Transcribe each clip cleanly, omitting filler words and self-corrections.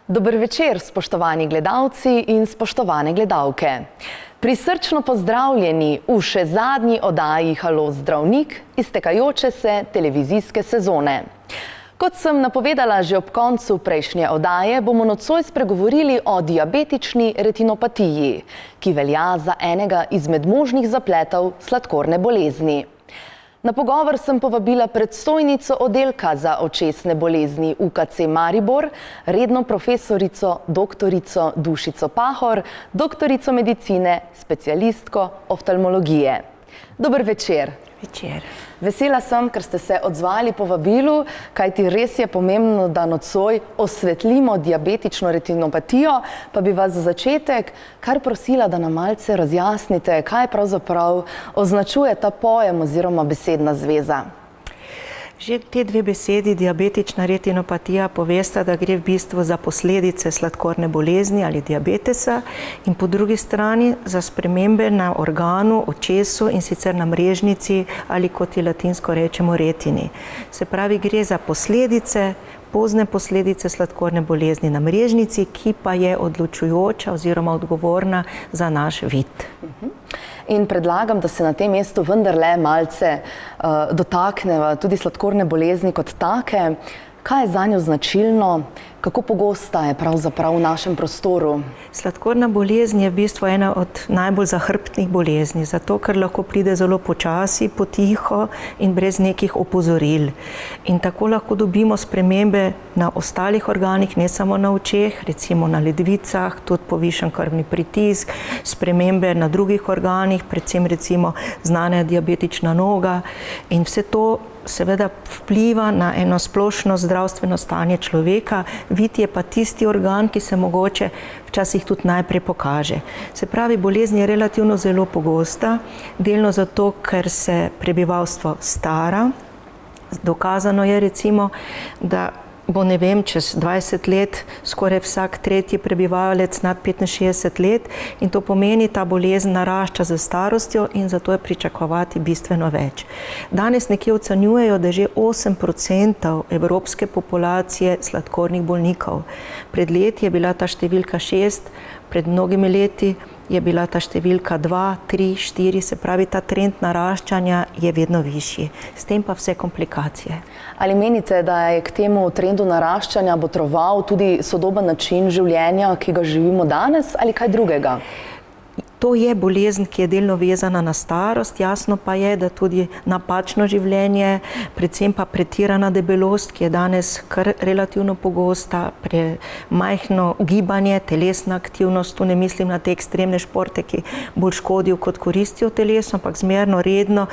Dober večer, spoštovani gledalci in spoštovane gledalke. Prisrčno pozdravljeni v še zadnji oddaji Halo zdravnik iztekajoče se televizijske sezone. Kot sem napovedala že ob koncu prejšnje oddaje, bomo nocoj spregovorili o diabetični retinopatiji, ki velja za enega izmed možnih zapletov sladkorne bolezni. Na pogovor sem povabila predstojnico oddelka za očesne bolezni UKC Maribor, redno profesorico doktorico Dušico Pahor, doktorico medicine, specialistko oftalmologije. Dober večer. Večer. Vesela sem, ker ste se odzvali povabilu, kajti res je pomembno, da nocoj osvetlimo diabetično retinopatijo, pa bi vas za začetek kar prosila, da nam malce razjasnite, kaj pravzaprav označuje ta pojem oziroma besedna zveza. Že te dve besedi, diabetična retinopatija, povesta, da gre v bistvu za posledice sladkorne bolezni ali diabetesa in po drugi strani za spremembe na organu, očesu in sicer na mrežnici ali kot ji latinsko rečemo retini. Se pravi, gre za posledice, pozne posledice sladkorne bolezni na mrežnici, ki pa je odločujoča oziroma odgovorna za naš vid. In predlagam, da se na tem mestu vendarle malce dotakneva tudi sladkorne bolezni kot take. Kaj je zanjo značilno? Kako pogosta je pravzaprav v našem prostoru? Sladkorna bolezen je v bistvu ena od najbolj zahrbtnih bolezni, zato ker lahko pride zelo počasi, potiho in brez nekih opozoril. In tako lahko dobimo spremembe na ostalih organih, ne samo na očeh, recimo na ledvicah, tudi povišan krvni pritisk, spremembe na drugih organih, predvsem recimo znana diabetična noga in vse to seveda vpliva na eno splošno zdravstveno stanje človeka. Vid je pa tisti organ, ki se mogoče včasih tudi najprej pokaže. Se pravi, bolezen je relativno zelo pogosta, delno zato, ker se prebivalstvo stara. Dokazano je recimo, da bo, ne vem, čez 20 let skoraj vsak tretji prebivalec nad 65 let in to pomeni, ta bolezen narašča z starostjo in zato je pričakovati bistveno več. Danes nekje ocenjujejo, da je že 8% evropske populacije sladkornih bolnikov. Pred leti je bila ta številka 6, pred mnogimi leti je bila ta številka 2, 3, 4, se pravi, ta trend naraščanja je vedno višji. S tem pa vse komplikacije. Ali menite, da je k temu trendu naraščanja botroval tudi sodoben način življenja, ki ga živimo danes, ali kaj drugega? To je bolezen, ki je delno vezana na starost, jasno pa je, da tudi napačno življenje, predvsem pa pretirana debelost, ki je danes kar relativno pogosta, premajhno gibanje, telesna aktivnost, tu ne mislim na te ekstremne športe, ki bolj škodijo kot koristijo telesu, ampak zmerno, redno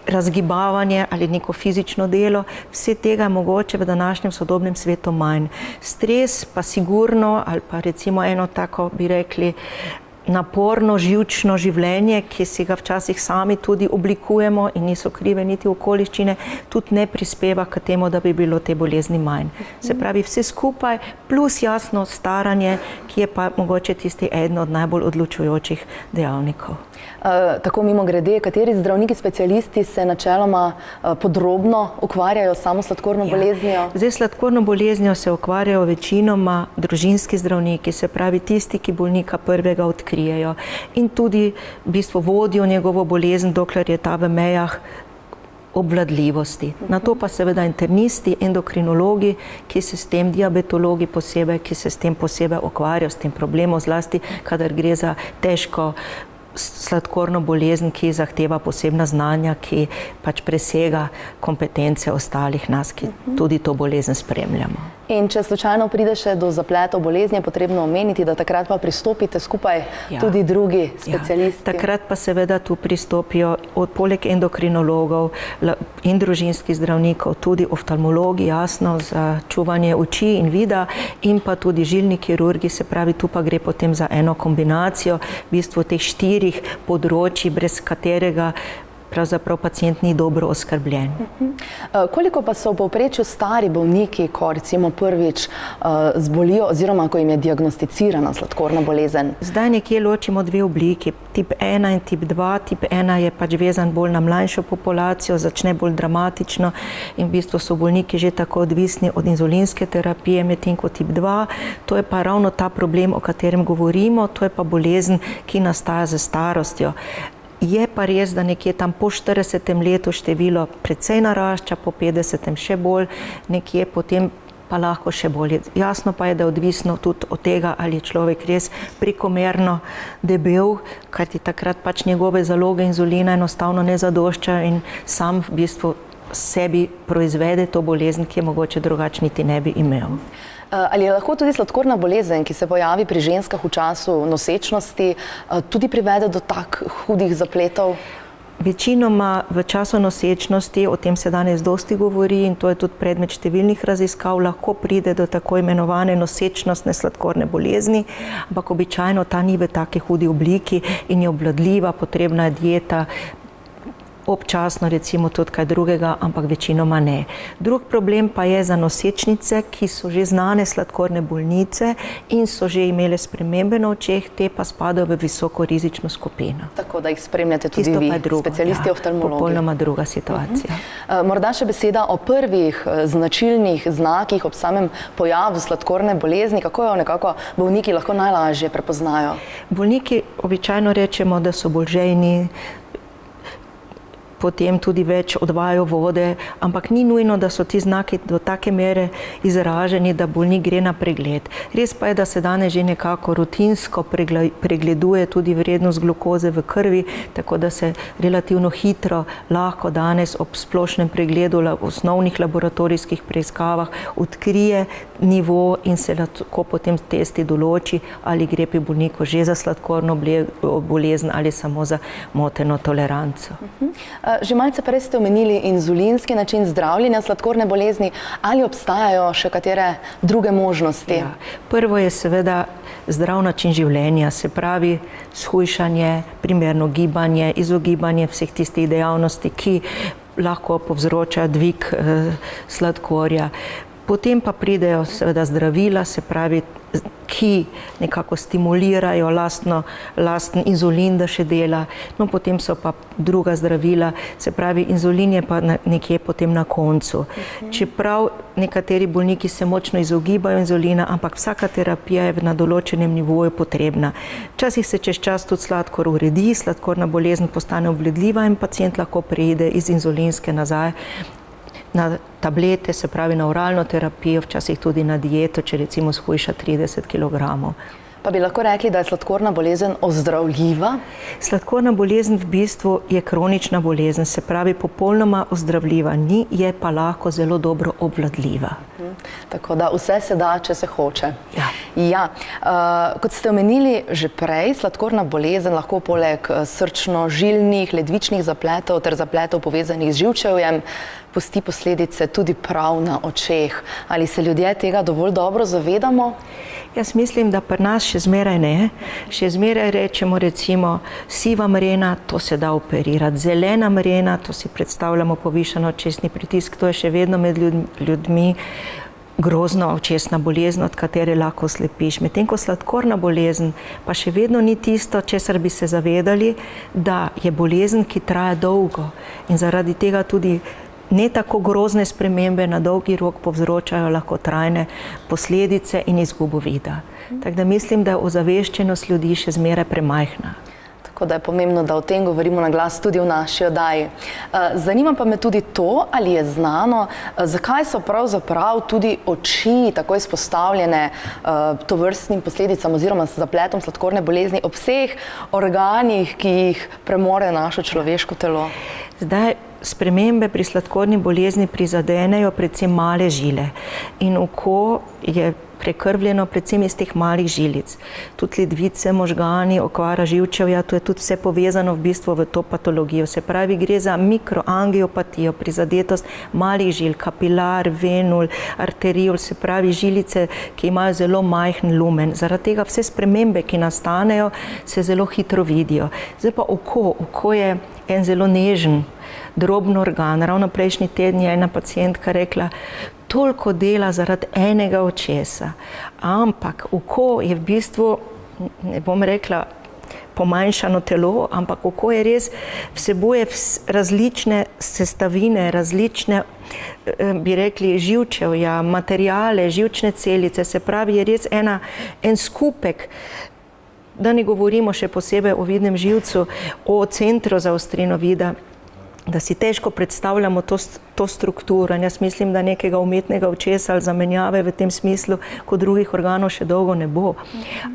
razgibavanje ali neko fizično delo, vse tega je mogoče v današnjem sodobnem svetu manj. Stres pa sigurno, ali pa recimo eno tako, bi rekli, naporno, živčno življenje, ki si ga včasih sami tudi oblikujemo in niso krive niti okoliščine, tudi ne prispeva k temu, da bi bilo te bolezni manj. Se pravi, vse skupaj, plus jasno staranje, ki je pa mogoče tisti eden od najbolj odločujočih dejavnikov. Tako mimogrede, kateri zdravniki specialisti se načeloma podrobno ukvarjajo samo sladkorno boleznijo? Zdaj, sladkorno boleznijo se ukvarjajo večinoma družinski zdravniki, se pravi tisti, ki bolnika prvega odkrijejo in tudi v bistvu vodijo njegovo bolezen, dokler je ta v mejah obvladljivosti. Na to pa seveda internisti, endokrinologi, ki se s tem, diabetologi posebej, ki se s tem posebej ukvarjajo, s tem problemom, zlasti kadar gre za težko sladkorno bolezen, ki zahteva posebna znanja, ki pač presega kompetence ostalih nas, ki tudi to bolezen spremljamo. In če slučajno pride še do zapletov bolezni, je potrebno omeniti, da takrat pa pristopite skupaj tudi drugi specialisti. Takrat pa seveda tu pristopijo poleg endokrinologov in družinskih zdravnikov, tudi oftalmologi, jasno, za čuvanje oči in vida in pa tudi žilni kirurgi, se pravi, tu pa gre potem za eno kombinacijo v bistvu teh 4 področij, brez katerega pravzaprav pacient ni dobro oskrbljen. Koliko pa so v povprečju stari bolniki, ko recimo prvič zbolijo oziroma ko jim je diagnosticirana sladkorna bolezen? Zdaj nekje ločimo dve obliki, tip 1 in tip 2. Tip 1 je pač vezan bolj na mlajšo populacijo, začne bolj dramatično in v bistvu so bolniki že tako odvisni od inzulinske terapije, medtem ko tip 2, to je pa ravno ta problem, o katerem govorimo, to je pa bolezen, ki nastaja z starostjo. Je pa res, da nekje tam po 40. letu število precej narašča, po 50. še bolj, nekje potem pa lahko še bolje. Jasno pa je, da je odvisno tudi od tega, ali je človek res prekomerno debel, kajti takrat pač njegove zaloge inzulina enostavno ne zadoščajo in sam v bistvu sebi proizvede to bolezen, ki je mogoče drugače niti ne bi imel. Ali je lahko tudi sladkorna bolezen, ki se pojavi pri ženskah v času nosečnosti, tudi privede do tak hudih zapletov? Večinoma v času nosečnosti, o tem se danes dosti govori in to je tudi predmet številnih raziskav, lahko pride do tako imenovane nosečnostne sladkorne bolezni, ampak običajno ta ni v taki hudi obliki in je obvladljiva, potrebna je dieta, občasno recimo tudi kaj drugega, ampak večinoma ne. Drug problem pa je za nosečnice, ki so že znane sladkorne bolnice in so že imele spremembe na očeh, te pa spadajo v visoko rizično skupino. Tako da jih spremljate tudi vi, specialisti oftalmologi. Popolnoma druga situacija. Morda še beseda o prvih značilnih znakih ob samem pojavu sladkorne bolezni, kako jo nekako bolniki lahko najlažje prepoznajo? Bolniki običajno rečemo, da so bolj žejni, potem tudi več odvajajo vode, ampak ni nujno, da so ti znaki do take mere izraženi, da bolnik gre na pregled. Res pa je, da se danes že nekako rutinsko pregleduje tudi vrednost glukoze v krvi, tako da se relativno hitro lahko danes ob splošnem pregledu v osnovnih laboratorijskih preiskavah odkrije nivo in se lahko potem testi določi, ali gre pri bolniku že za sladkorno bolezen ali samo za moteno toleranco. Že malce prej ste omenili inzulinski način zdravljenja sladkorne bolezni, ali obstajajo še katere druge možnosti? Ja. Prvo je seveda zdrav način življenja, se pravi shujšanje, primerno gibanje, izogibanje vseh tistih dejavnosti, ki lahko povzročajo dvig sladkorja. Potem pa pridejo seveda zdravila, se pravi, ki nekako stimulirajo lasten inzulin, da še dela. No, potem so pa druga zdravila, se pravi, inzulin je pa nekje potem na koncu. Čeprav nekateri bolniki se močno izogibajo inzulina, ampak vsaka terapija je na določenem nivoju potrebna. Včasih se čez čas tudi sladkor uredi, sladkorna bolezen postane obvladljiva in pacient lahko preide iz inzulinske nazaj na tablete, se pravi na oralno terapijo, včasih tudi na dieto, če recimo shujša 30 kg. Pa bi lahko rekli, da je sladkorna bolezen ozdravljiva? Sladkorna bolezen v bistvu je kronična bolezen, se pravi popolnoma ozdravljiva ni, je pa lahko zelo dobro obvladljiva. Tako da vse se da, če se hoče. Ja. Kot ste omenili že prej, sladkorna bolezen lahko poleg srčno-žilnih, ledvičnih zapletov ter zapletov povezanih z živčevjem pusti posledice tudi prav na očeh. Ali se ljudje tega dovolj dobro zavedamo? Jaz mislim, da pri nas še zmeraj ne. Še zmeraj rečemo recimo siva mrena, to se da operirati. Zelena mrena, to si predstavljamo povišano očesni pritisk, to je še vedno med ljudmi grozna očesna bolezen, od katere lahko slepiš. Medtem ko sladkorna bolezen pa še vedno ni tisto, česar bi se zavedali, da je bolezen, ki traja dolgo in zaradi tega tudi ne tako grozne spremembe na dolgi rok povzročajo lahko trajne posledice in izgubo vida. Tako da mislim, da je ozaveščenost ljudi še zmeraj premajhna. Tako da je pomembno, da o tem govorimo na glas tudi v naši oddaji. Zanima pa me tudi to, ali je znano, zakaj so pravzaprav tudi oči tako izpostavljene tovrstnim posledicam oziroma zapletom sladkorne bolezni ob vseh organih, ki jih premore naše človeško telo. Zdaj, spremembe pri sladkorni bolezni prizadenejo predvsem male žile in oko je prekrvljeno predvsem iz teh malih žilic. Tudi ledvice, možgani, okvara živčevja, to je tudi vse povezano v bistvu v to patologijo. Se pravi, gre za mikroangiopatijo, prizadetost malih žil, kapilar, venul, arteriol, se pravi žilice, ki imajo zelo majhen lumen. Zaradi tega vse spremembe, ki nastanejo, se zelo hitro vidijo. Zdaj pa oko je en zelo nežen, droben organ. Ravno prejšnji teden je ena pacientka rekla, toliko dela zaradi enega očesa, ampak oko je v bistvu, ne bom rekla, pomanjšano telo, ampak oko je res, vsebuje različne sestavine, različne, bi rekli, živčevja, materijale, živčne celice, se pravi, je res en skupek, da ne govorimo še posebej o vidnem živcu, o centru za ostrino vida, da si težko predstavljamo to strukturo. In jaz mislim, da nekega umetnega očesa ali zamenjave v tem smislu, kot drugih organov, še dolgo ne bo.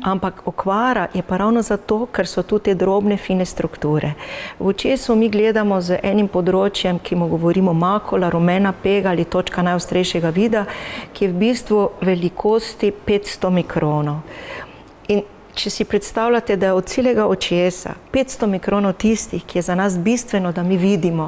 Ampak okvara je pa ravno zato, ker so tu te drobne, fine strukture. V očesu mi gledamo z enim področjem, ki mu govorimo makula, rumena pega ali točka najostrejšega vida, ki je v bistvu velikosti 500 mikronov. In če si predstavljate, da je od celega očesa 500 mikronov tistih, ki je za nas bistveno, da mi vidimo,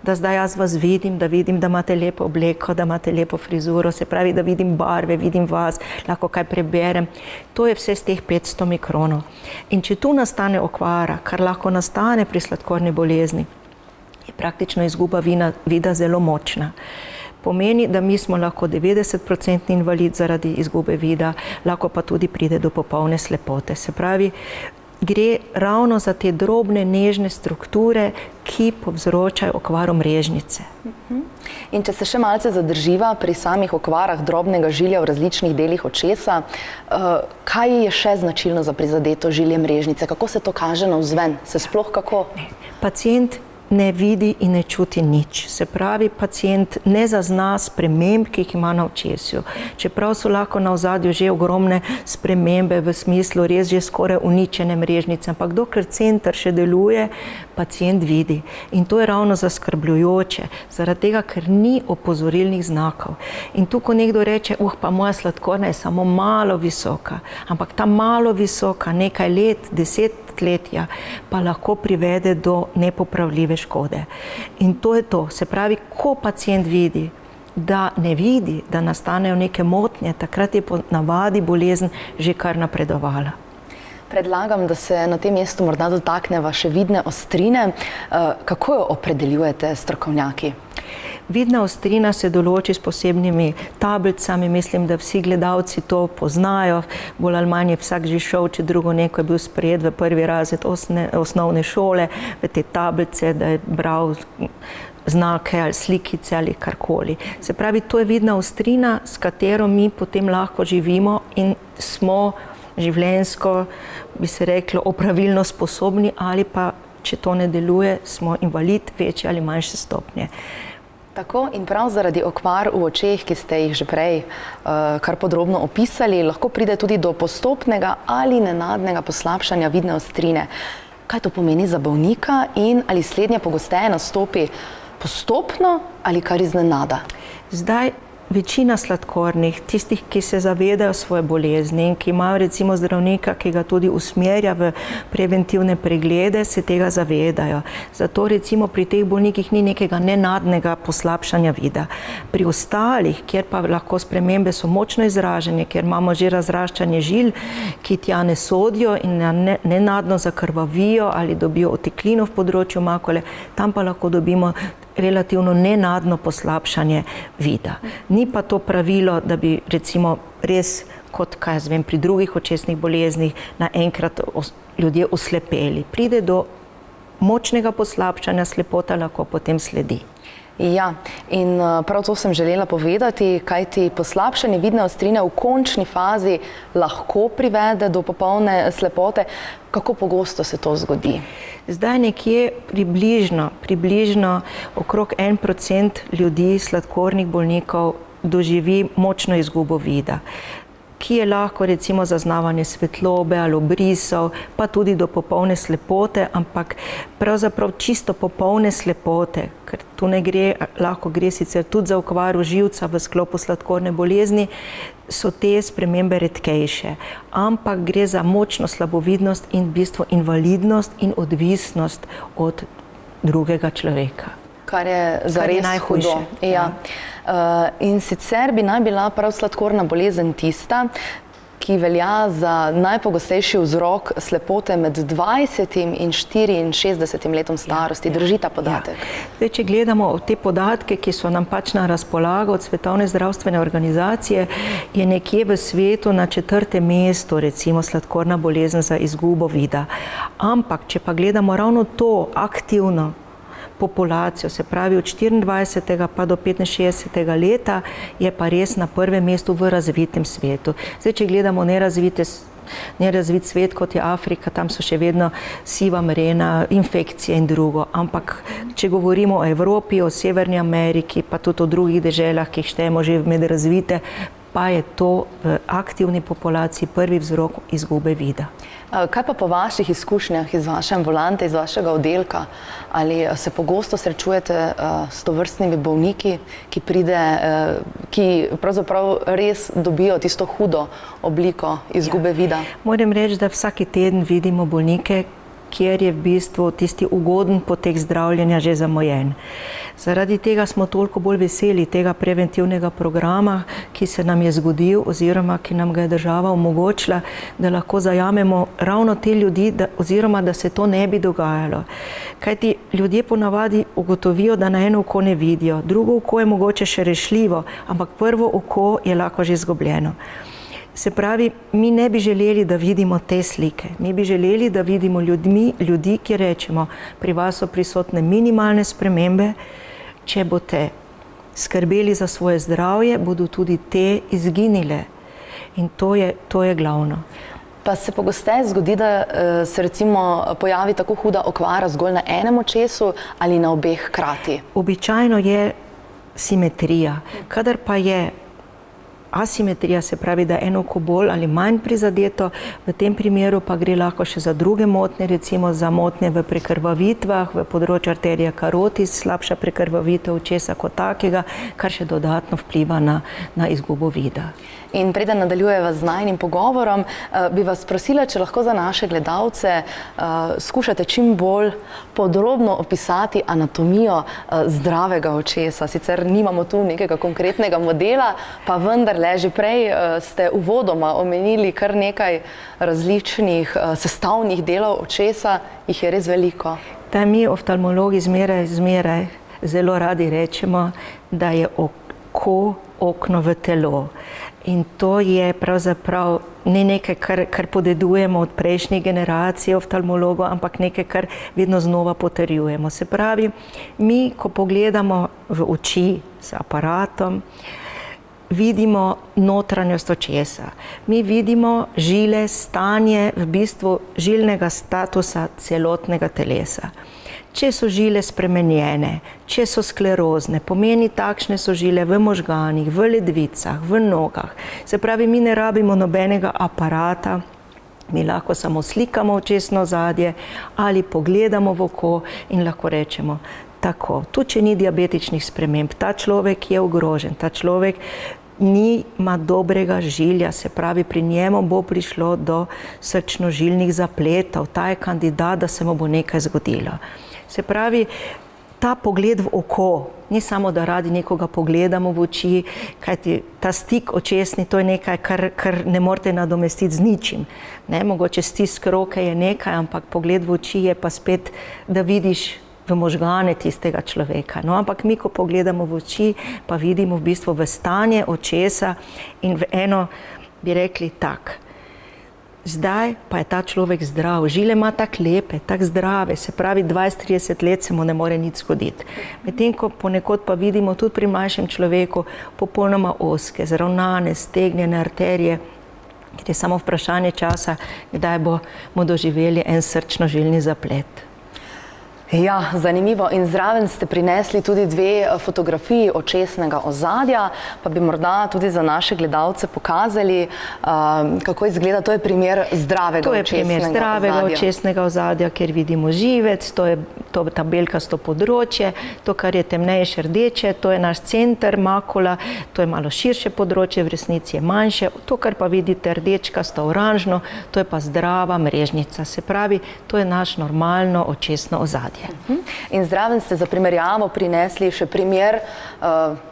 da zdaj jaz vas vidim, da imate lepo obleko, da imate lepo frizuro, se pravi, da vidim barve, vidim vas, lahko kaj preberem. To je vse z teh 500 mikronov. In če tu nastane okvara, kar lahko nastane pri sladkorni bolezni, je praktično izguba vida zelo močna. Pomeni, da mi smo lahko 90% invalid zaradi izgube vida, lahko pa tudi pride do popolne slepote. Se pravi, gre ravno za te drobne, nežne strukture, ki povzročajo okvaro mrežnice. In če se še malce zadrživa pri samih okvarah drobnega žilja v različnih delih očesa, kaj je še značilno za prizadeto žilje mrežnice? Kako se to kaže navzven? Se sploh kako? Pacient ne vidi in ne čuti nič. Se pravi, pacient ne zazna sprememb, ki jih ima na očesju. Čeprav so lahko na ozadju že ogromne spremembe v smislu res že skoraj uničene mrežnice, ampak dokler center še deluje, pacient vidi. In to je ravno zaskrbljujoče, zaradi tega, ker ni opozorilnih znakov. In tu, ko nekdo reče, pa moja sladkorna je samo malo visoka, ampak ta malo visoka, nekaj let, 10 letja, pa lahko privede do nepopravljive škode. In to je to. Se pravi, ko pacient vidi, da ne vidi, da nastanejo neke motnje, takrat je po navadi bolezen že kar napredovala. Predlagam, da se na tem mestu morda dotakneva še vidne ostrine. Kako jo opredeljujete strokovnjaki? Vidna ostrina se določi s posebnimi tablicami, mislim, da vsi gledalci to poznajo, bolj ali manj je vsak že šel, če drugo neko je bil sprejet v prvi razred osnovne šole, v te tablice, da je bral znake ali slikice ali karkoli. Se pravi, to je vidna ostrina, s katero mi potem lahko živimo in smo življenjsko, bi se reklo, opravilno sposobni, ali pa, če to ne deluje, smo invalid večje ali manjše stopnje. Tako, in prav zaradi okvar v očeh, ki ste jih že prej kar podrobno opisali, lahko pride tudi do postopnega ali nenadnega poslabšanja vidne ostrine. Kaj to pomeni za bolnika in ali slednje pogosteje nastopi postopno ali kar iznenada? Zdaj, večina sladkornih, tistih, ki se zavedajo svoje bolezni in ki imajo recimo zdravnika, ki ga tudi usmerja v preventivne preglede, se tega zavedajo. Zato recimo pri teh bolnikih ni nekega nenadnega poslabšanja vida. Pri ostalih, kjer pa lahko spremembe so močno izražene, kjer imamo že razraščanje žil, ki tja ne sodijo in nenadno zakrvavijo ali dobijo oteklino v področju makule, tam pa lahko dobimo relativno nenadno poslabšanje vida. Ni pa to pravilo, da bi recimo res, kot kaj jaz vem, pri drugih očesnih boleznih naenkrat ljudje oslepeli. Pride do močnega poslabšanja, slepota lahko potem sledi. Ja, in prav to sem želela povedati, kajti poslabšanje vidne ostrine v končni fazi lahko privede do popolne slepote. Kako pogosto se to zgodi? Zdaj nekje približno okrog 1% ljudi, sladkornih bolnikov, doživi močno izgubo vida, ki je lahko recimo zaznavanje svetlobe ali obrisov, pa tudi do popolne slepote, ampak pravzaprav čisto popolne slepote, ker tu ne gre, lahko gre sicer tudi za okvaro živca v sklopu sladkorne bolezni, so te spremembe redkejše, ampak gre za močno slabovidnost in v bistvu invalidnost in odvisnost od drugega človeka. Kar je zares hudo. Ja. In sicer bi naj bila prav sladkorna bolezen tista, ki velja za najpogostejši vzrok slepote med 20 in 64 letom starosti. Drži ta podatek? Ja. Zdaj, če gledamo te podatke, ki so nam pač na razpolago od Svetovne zdravstvene organizacije, je nekje v svetu na 4. mestu recimo sladkorna bolezen za izgubo vida. Ampak, če pa gledamo ravno to aktivno populacijo, se pravi od 24. pa do 65. leta, je pa res na 1. mestu v razvitem svetu. Zdaj, če gledamo nerazvit svet, kot je Afrika, tam so še vedno siva mrena, infekcije in drugo. Ampak, če govorimo o Evropi, o Severni Ameriki, pa tudi o drugih deželah, ki jih štejemo že med razvite, pa je to v aktivni populaciji prvi vzrok izgube vida. Kaj pa po vaših izkušnjah iz vaše ambulante, iz vašega oddelka? Ali se pogosto srečujete s tovrstnimi bolniki, ki pravzaprav res dobijo tisto hudo obliko izgube vida? Moram reči, da vsaki teden vidimo bolnike, kjer je v bistvu tisti ugoden potek zdravljenja že zamujen. Zaradi tega smo toliko bolj veseli tega preventivnega programa, ki se nam je zgodil oziroma ki nam ga je država omogočila, da lahko zajamemo ravno te ljudi, oziroma da se to ne bi dogajalo. Kajti ljudje ponavadi ugotovijo, da na eno oko ne vidijo, drugo oko je mogoče še rešljivo, ampak prvo oko je lahko že izgubljeno. Se pravi, mi ne bi želeli, da vidimo te slike. Mi bi želeli, da vidimo ljudi, ki rečemo, pri vas so prisotne minimalne spremembe, če boste skrbeli za svoje zdravje, bodo tudi te izginile. In to je glavno. Pa se pogosteje zgodi, da se recimo pojavi tako huda okvara zgolj na enem očesu ali na obeh hkrati? Običajno je simetrija. Kadar pa je asimetrija, se pravi, da eno oko bolj ali manj prizadeto, v tem primeru pa gre lahko še za druge motnje, recimo za motnje v prekrvavitvah, v področju arterija karotis, slabša prekrvavitev očesa kot takega, kar še dodatno vpliva na izgubo vida. In preden nadaljujeva z najnim pogovorom, bi vas prosila, če lahko za naše gledalce skušate čim bolj podrobno opisati anatomijo zdravega očesa. Sicer nimamo tu nekega konkretnega modela, pa vendarle že prej ste uvodoma omenili kar nekaj različnih sestavnih delov očesa, jih je res veliko. Da mi oftalmologi zmeraj zelo radi rečemo, da je oko okno v telo. In to je pravzaprav ne nekaj, kar podedujemo od prejšnjih generacij oftalmologov, ampak nekaj, kar vedno znova potrjujemo. Se pravi, mi, ko pogledamo v oči z aparatom, vidimo notranjost očesa. Mi vidimo žile, stanje v bistvu žilnega statusa celotnega telesa. Če so žile spremenjene, če so sklerozne, pomeni takšne so žile v možganih, v ledvicah, v nogah. Se pravi, mi ne rabimo nobenega aparata, mi lahko samo slikamo očesno ozadje ali pogledamo v oko in lahko rečemo tako. Tu, če ni diabetičnih sprememb, ta človek je ogrožen, ta človek nima dobrega žilja, se pravi, pri njemu bo prišlo do srčno-žilnih zapletov, ta je kandidat, da se mu bo nekaj zgodilo. Se pravi, ta pogled v oko, ni samo, da radi nekoga pogledamo v oči, kajti ta stik očesni, to je nekaj, kar ne morete nadomestiti z ničim. Mogoče stisk roke je nekaj, ampak pogled v oči je pa spet, da vidiš v možgane tistega človeka. No, ampak mi, ko pogledamo v oči, pa vidimo v bistvu v stanje očesa in v eno, bi rekli, tak. Zdaj pa je ta človek zdrav, žile ima tako lepe, tako zdrave, se pravi 20-30 let se mu ne more nič zgoditi. Medtem ko ponekod pa vidimo tudi pri mlajšem človeku popolnoma ozke, zravnane, stegnjene arterije, ker je samo vprašanje časa, kdaj bomo doživeli en srčno-žilni zaplet. Ja, zanimivo. In zraven ste prinesli tudi dve fotografiji očesnega ozadja, pa bi morda tudi za naše gledalce pokazali, kako izgleda. To je primer zdravega očesnega ozadja. To je primer zdravega očesnega ozadja, kjer vidimo živec, to je ta belkasto področje, to, kar je temnejše rdeče, to je naš center, makula, to je malo širše področje, v resnici je manjše. To, kar pa vidite rdečkasto oranžno, to je pa zdrava mrežnica. Se pravi, to je naš normalno očesno ozadje. ozadje. In zraven ste za primerjavo prinesli še primer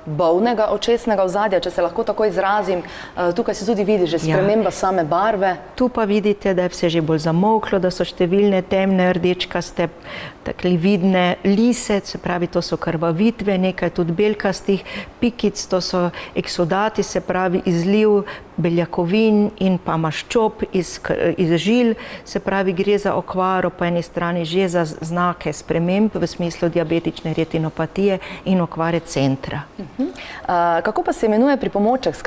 bolnega očesnega ozadja, če se lahko tako izrazim. Tukaj se tudi vidi že sprememba same barve. Tu pa vidite, da je vse že bolj zamolklo, da so številne temne, rdečkaste, takle vidne lise, se pravi, to so krvavitve, nekaj tudi belkastih pikic, to so eksudati, se pravi, izliv beljakovin in pa maščob iz žil, se pravi, gre za okvaro po eni strani že za znake sprememb v smislu diabetične retinopatije in okvare centra. Kako pa se imenuje pripomoček, s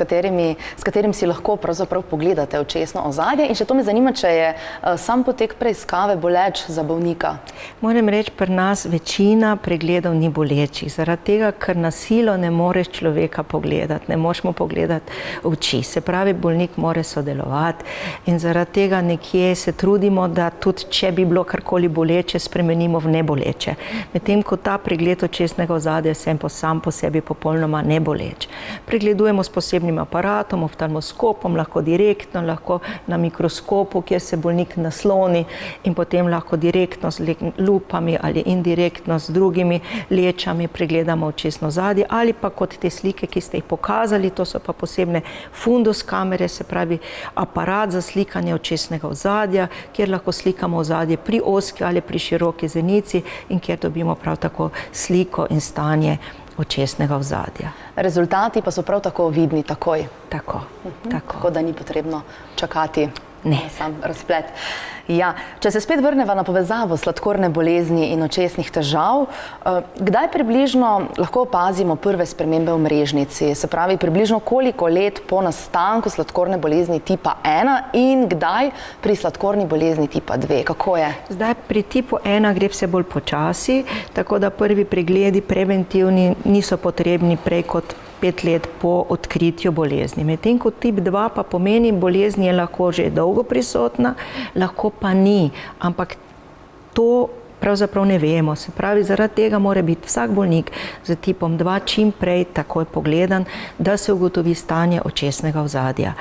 katerim si lahko pravzaprav pogledate očesno ozadje? In še to me zanima, če je sam potek preiskave boleč za bolnika? Moram reči, pri nas večina pregledov ni bolečih, zaradi tega, ker na silo ne moreš človeka pogledati, ne moreš mu pogledati oči. Se pravi, bolnik mora sodelovati in zaradi tega nekje se trudimo, da tudi če bi bilo karkoli boleče, spremenimo v neboleče. Medtem ko ta pregled očesnega ozadja sam po sebi popolnoma neboleč. Pregledujemo s posebnim aparatom, oftalmoskopom, lahko direktno, lahko na mikroskopu, kjer se bolnik nasloni in potem lahko direktno z lupami ali indirektno z drugimi lečami pregledamo očesno ozadje ali pa kot te slike, ki ste jih pokazali, to so pa posebne fundus kamere, se pravi aparat za slikanje očesnega ozadja, kjer lahko slikamo ozadje pri ozki ali pri široki zenici in kjer dobimo prav tako sliko in stanje očesnega ozadja. Rezultati pa so prav tako vidni takoj. Tako da ni potrebno čakati na sam razplet. Ja, če se spet vrneva na povezavo sladkorne bolezni in očesnih težav, kdaj približno lahko opazimo prve spremembe v mrežnici? Se pravi, približno koliko let po nastanku sladkorne bolezni tipa 1 in kdaj pri sladkorni bolezni tipa 2? Kako je? Zdaj pri tipu 1 gre vse bolj počasi, tako da prvi pregledi preventivni niso potrebni prej kot 5 let po odkritju bolezni. Medtem ko tip 2 pa pomeni, bolezni je lahko že dolgo prisotna, lahko pa ni, ampak to pravzaprav ne vemo. Se pravi, zaradi tega mora biti vsak bolnik z tipom 2 čim prej takoj pogledan, da se ugotovi stanje očesnega ozadja.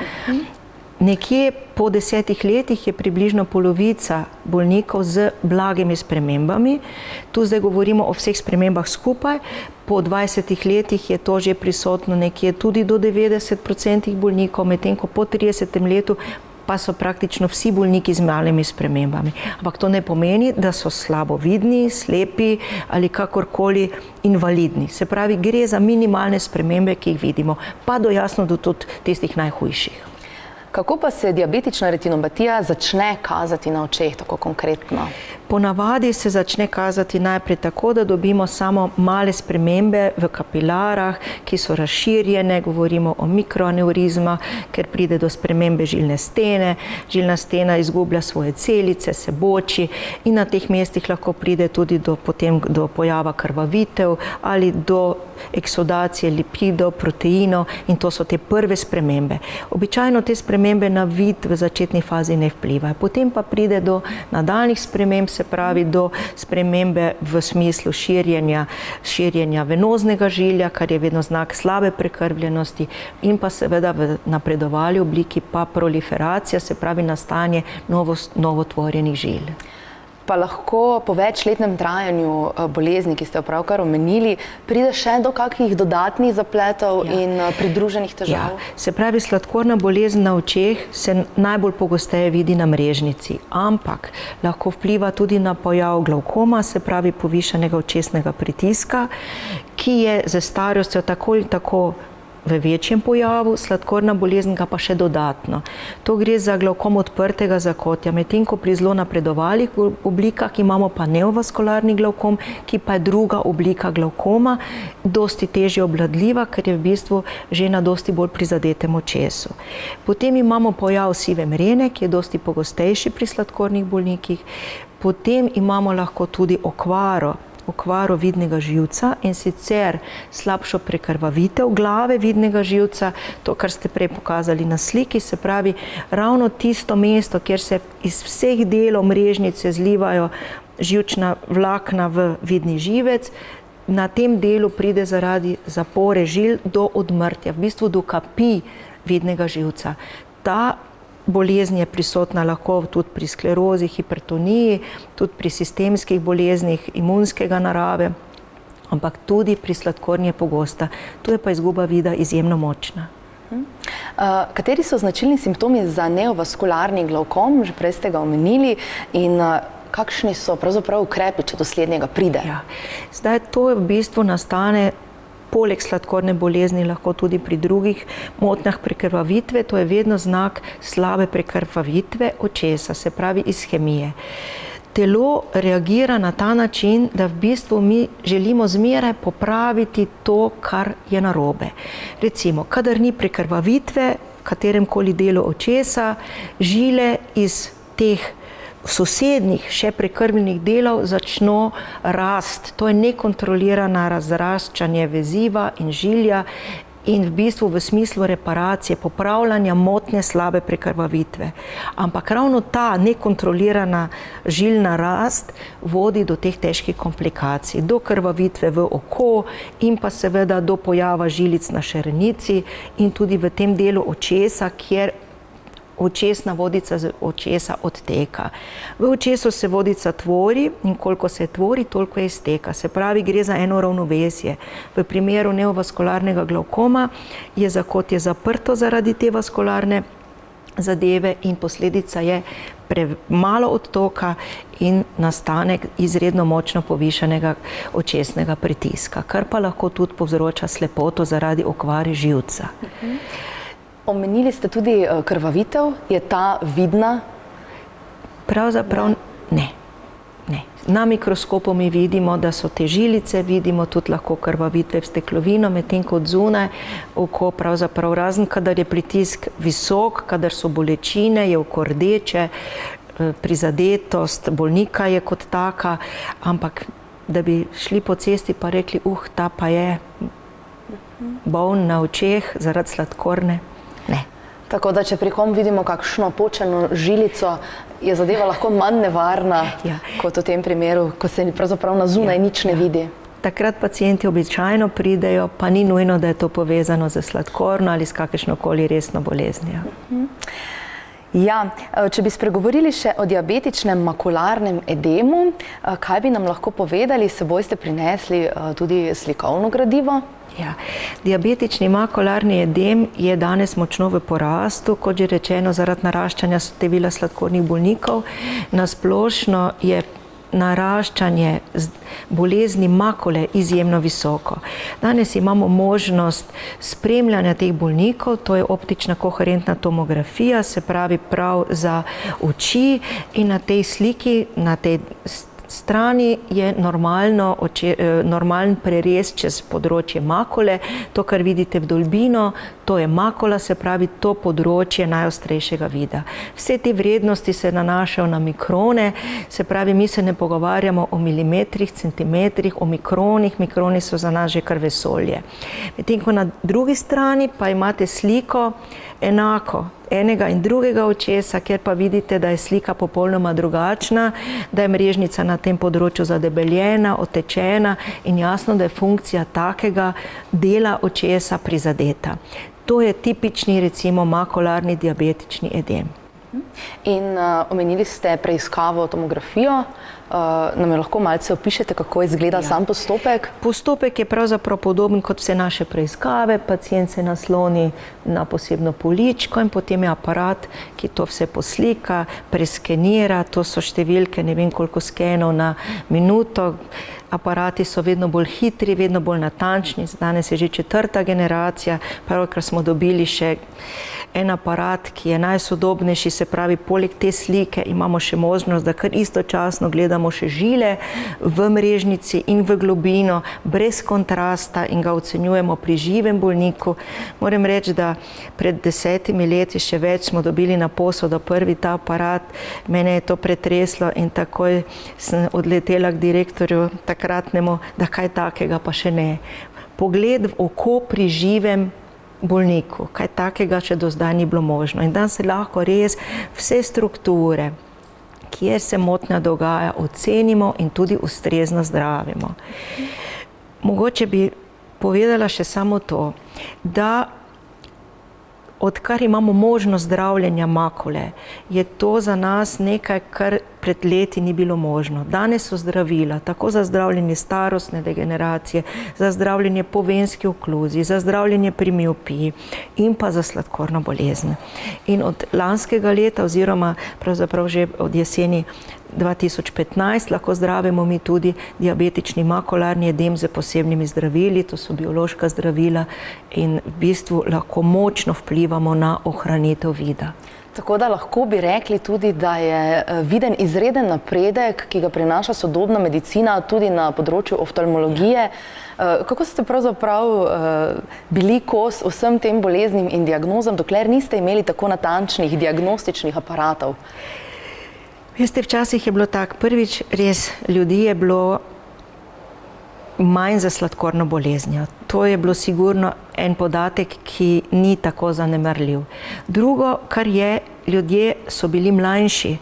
Nekje po 10 letih je približno polovica bolnikov z blagimi spremembami. Tu zdaj govorimo o vseh spremembah skupaj. Po 20 letih je to že prisotno nekje tudi do 90% bolnikov, medtem ko po 30. letu pa so praktično vsi bolniki z malimi spremembami. Ampak to ne pomeni, da so slabovidni, slepi ali kakorkoli invalidni. Se pravi, gre za minimalne spremembe, ki jih vidimo, pa do jasno do tudi tistih najhujših. Kako pa se diabetična retinopatija začne kazati na očeh, tako konkretno? Ponavadi se začne kazati najprej tako, da dobimo samo male spremembe v kapilarah, ki so razširjene, govorimo o mikroaneurizmah, ker pride do spremembe žilne stene, žilna stena izgublja svoje celice, se boči in na teh mestih lahko pride tudi potem do pojava krvavitev ali do eksudacije lipidov, proteinov in to so te prve spremembe. Običajno te spremembe na vid v začetni fazi ne vplivajo. Potem pa pride do nadaljnjih sprememb, se pravi do spremembe v smislu širjenja venoznega žilja, kar je vedno znak slabe prekrvljenosti in pa seveda v napredovali obliki pa proliferacija, se pravi nastajanje novotvorjenih žil. Pa lahko po večletnem trajanju bolezni, ki ste jo pravkar omenili, pride še do kakšnih dodatnih zapletov in pridruženih težav? Se pravi, sladkorna bolezen na očeh se najbolj pogosteje vidi na mrežnici, ampak lahko vpliva tudi na pojav glavkoma, se pravi povišanega očesnega pritiska, ki je z starostjo tako in tako v večjem pojavu, sladkorna bolezen ga pa še dodatno. To gre za glavkom odprtega zakotja, medtem ko pri zelo napredovalih oblikah imamo pa neovaskularni glavkom, ki pa je druga oblika glavkoma, dosti težje obvladljiva, ker je v bistvu že na dosti bolj prizadetem očesu. Potem imamo pojav sive mrene, ki je dosti pogostejši pri sladkornih bolnikih. Potem imamo lahko tudi okvaro vidnega živca in sicer slabšo prekrvavitev glave vidnega živca, to, kar ste prej pokazali na sliki, se pravi ravno tisto mesto, kjer se iz vseh delov mrežnice zlivajo živčna vlakna v vidni živec, na tem delu pride zaradi zapore žil do odmrtja, v bistvu do kapi vidnega živca. Ta bolezni je prisotna lahko tudi pri sklerozi, hipertoniji, tudi pri sistemskih boleznih imunskega narave, ampak tudi pri sladkorni je pogosta. Tu je pa izguba vida izjemno močna. Kateri so značilni simptomi za neovaskularni glavkom, že prej ste ga omenili, in kakšni so pravzaprav ukrepi, če do slednjega pride? Ja. Zdaj, to v bistvu nastane poleg sladkorne bolezni lahko tudi pri drugih motnjah prekrvavitve. To je vedno znak slabe prekrvavitve očesa, se pravi ishemije. Telo reagira na ta način, da v bistvu mi želimo zmeraj popraviti to, kar je narobe. Recimo, kadar ni prekrvavitve v kateremkoli delu očesa, žile iz teh sosednjih, še prekrvljenih delov začno rast. To je nekontrolirano razraščanje veziva in žilja in v bistvu v smislu reparacije, popravljanja motnje slabe prekrvavitve. Ampak ravno ta nekontrolirana žilna rast vodi do teh težkih komplikacij, do krvavitve v oko in pa seveda do pojava žilic na šarenici in tudi v tem delu očesa, kjer očesna vodica z očesa odteka. V očesu se vodica tvori in koliko se tvori, toliko je izteka. Se pravi, gre za eno ravnovesje. V primeru neovaskularnega glavkoma je zakotje zaprto zaradi te vaskularne zadeve in posledica je premalo odtoka in nastanek izredno močno povišanega očesnega pritiska, kar pa lahko tudi povzroča slepoto zaradi okvare živca. Omenili ste tudi krvavitev. Je ta vidna? Pravzaprav ne. Na mikroskopu mi vidimo, da so te žilice, vidimo tudi lahko krvavitve v steklovino, medtem ko od zunaj oko pravzaprav razen, kadar je pritisk visok, kadar so bolečine, je oko rdeče, prizadetost bolnika je kot taka, ampak da bi šli po cesti pa rekli, ta pa je boln na očeh zaradi sladkorne. Ne. Tako da, če pri kom vidimo kakšno počeno žilico, je zadeva lahko manj nevarna kot v tem primeru, ko se pravzaprav na zunaj nič ne vidi. Takrat pacienti običajno pridejo, pa ni nujno, da je to povezano z sladkorno ali s kakršnokoli resno boleznijo. Ja, če bi spregovorili še o diabetičnem makularnem edemu, kaj bi nam lahko povedali? S seboj ste prinesli tudi slikovno gradivo? Ja, diabetični makularni edem je danes močno v porastu, kot že rečeno, zaradi naraščanja števila sladkornih bolnikov. Na splošno je naraščanje bolezni makule izjemno visoko. Danes imamo možnost spremljanja teh bolnikov, to je optična koherentna tomografija, se pravi prav za oči, in na tej sliki, na tej strani je normalen prerez čez področje makule. To, kar vidite v dolbino, to je makula, se pravi to področje najostrejšega vida. Vse te vrednosti se nanašajo na mikrone, se pravi, mi se ne pogovarjamo o milimetrih, centimetrih, o mikronih. Mikroni so za nas že kar vesolje. Medtem ko na drugi strani pa imate sliko enako enega in drugega očesa, kjer pa vidite, da je slika popolnoma drugačna, da je mrežnica na tem področju zadebeljena, otečena in jasno, da je funkcija takega dela očesa prizadeta. To je tipični, recimo, makularni diabetični edem. In omenili ste preiskavo, tomografijo. Nam jo lahko malce opišete, kako izgleda sam postopek? Postopek je pravzaprav podoben kot vse naše preiskave. Pacient se nasloni na posebno poličko in potem je aparat, ki to vse poslika, preskenira. To so številke, ne vem koliko skenov na minuto. Aparati so vedno bolj hitri, vedno bolj natančni. Danes je že 4. generacija. Pravkar smo dobili še en aparat, ki je najsodobnejši, se pravi, poleg te slike imamo še možnost, da kar istočasno gledamo še žile v mrežnici in v globino, brez kontrasta, in ga ocenjujemo pri živem bolniku. Moram reči, da pred 10 leti, še več, smo dobili na posodo prvi ta aparat. Mene je to pretreslo in takoj sem odletela k direktorju takratnemu, da kaj takega pa še ne. Pogled v oko pri živem bolniku, kaj takega še do zdaj ni bilo možno. In dan se lahko res vse strukture, kjer se motnja dogaja, ocenimo in tudi ustrezno zdravimo. Mogoče bi povedala še samo to, da odkar imamo možnost zdravljenja makule, je to za nas nekaj, kar pred leti ni bilo možno. Danes so zdravila, tako za zdravljenje starostne degeneracije, za zdravljenje po venski okluziji, za zdravljenje pri miopiji in pa za sladkorno bolezen. In od lanskega leta oziroma pravzaprav že od jeseni 2015 lahko zdravimo mi tudi diabetični makularni edem z posebnimi zdravili, to so biološka zdravila in v bistvu lahko močno vplivamo na ohranitev vida. Tako da lahko bi rekli tudi, da je viden izreden napredek, ki ga prinaša sodobna medicina tudi na področju oftalmologije. Kako ste pravzaprav bili kos vsem tem boleznim in diagnozam, dokler niste imeli tako natančnih diagnostičnih aparatov? Veste, včasih je bilo tako, prvič res ljudi je bilo manj za sladkorno boleznjo. To je bilo sigurno en podatek, ki ni tako zanemarljiv. Drugo, kar je, ljudje so bili mlajši.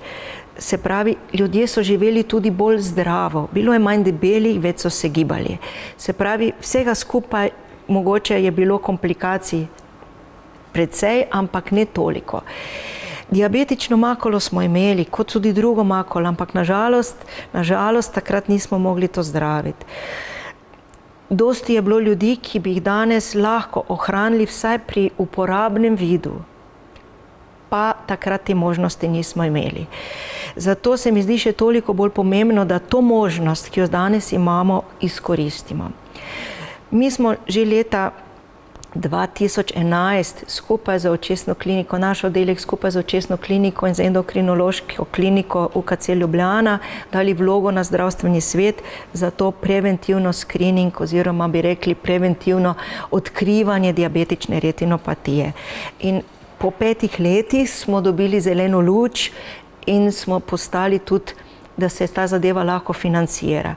Se pravi, ljudje so živeli tudi bolj zdravo. Bilo je manj debelih, več so se gibali. Se pravi, vsega skupaj mogoče je bilo komplikacij precej, ampak ne toliko. Diabetično makulo smo imeli, kot tudi drugo makulo, ampak nažalost takrat nismo mogli to zdraviti. Dosti je bilo ljudi, ki bi jih danes lahko ohranili vsaj pri uporabnem vidu, pa takrat te možnosti nismo imeli. Zato se mi zdi še toliko bolj pomembno, da to možnost, ki jo danes imamo, izkoristimo. Mi smo že leta 2011 skupaj z očesno kliniko, naš oddelek skupaj z očesno kliniko in z endokrinološko kliniko UKC Ljubljana dali vlogo na zdravstveni svet za to preventivno screening oziroma bi rekli preventivno odkrivanje diabetične retinopatije. In po 5 letih smo dobili zeleno luč in smo postali tudi, da se ta zadeva lahko financira.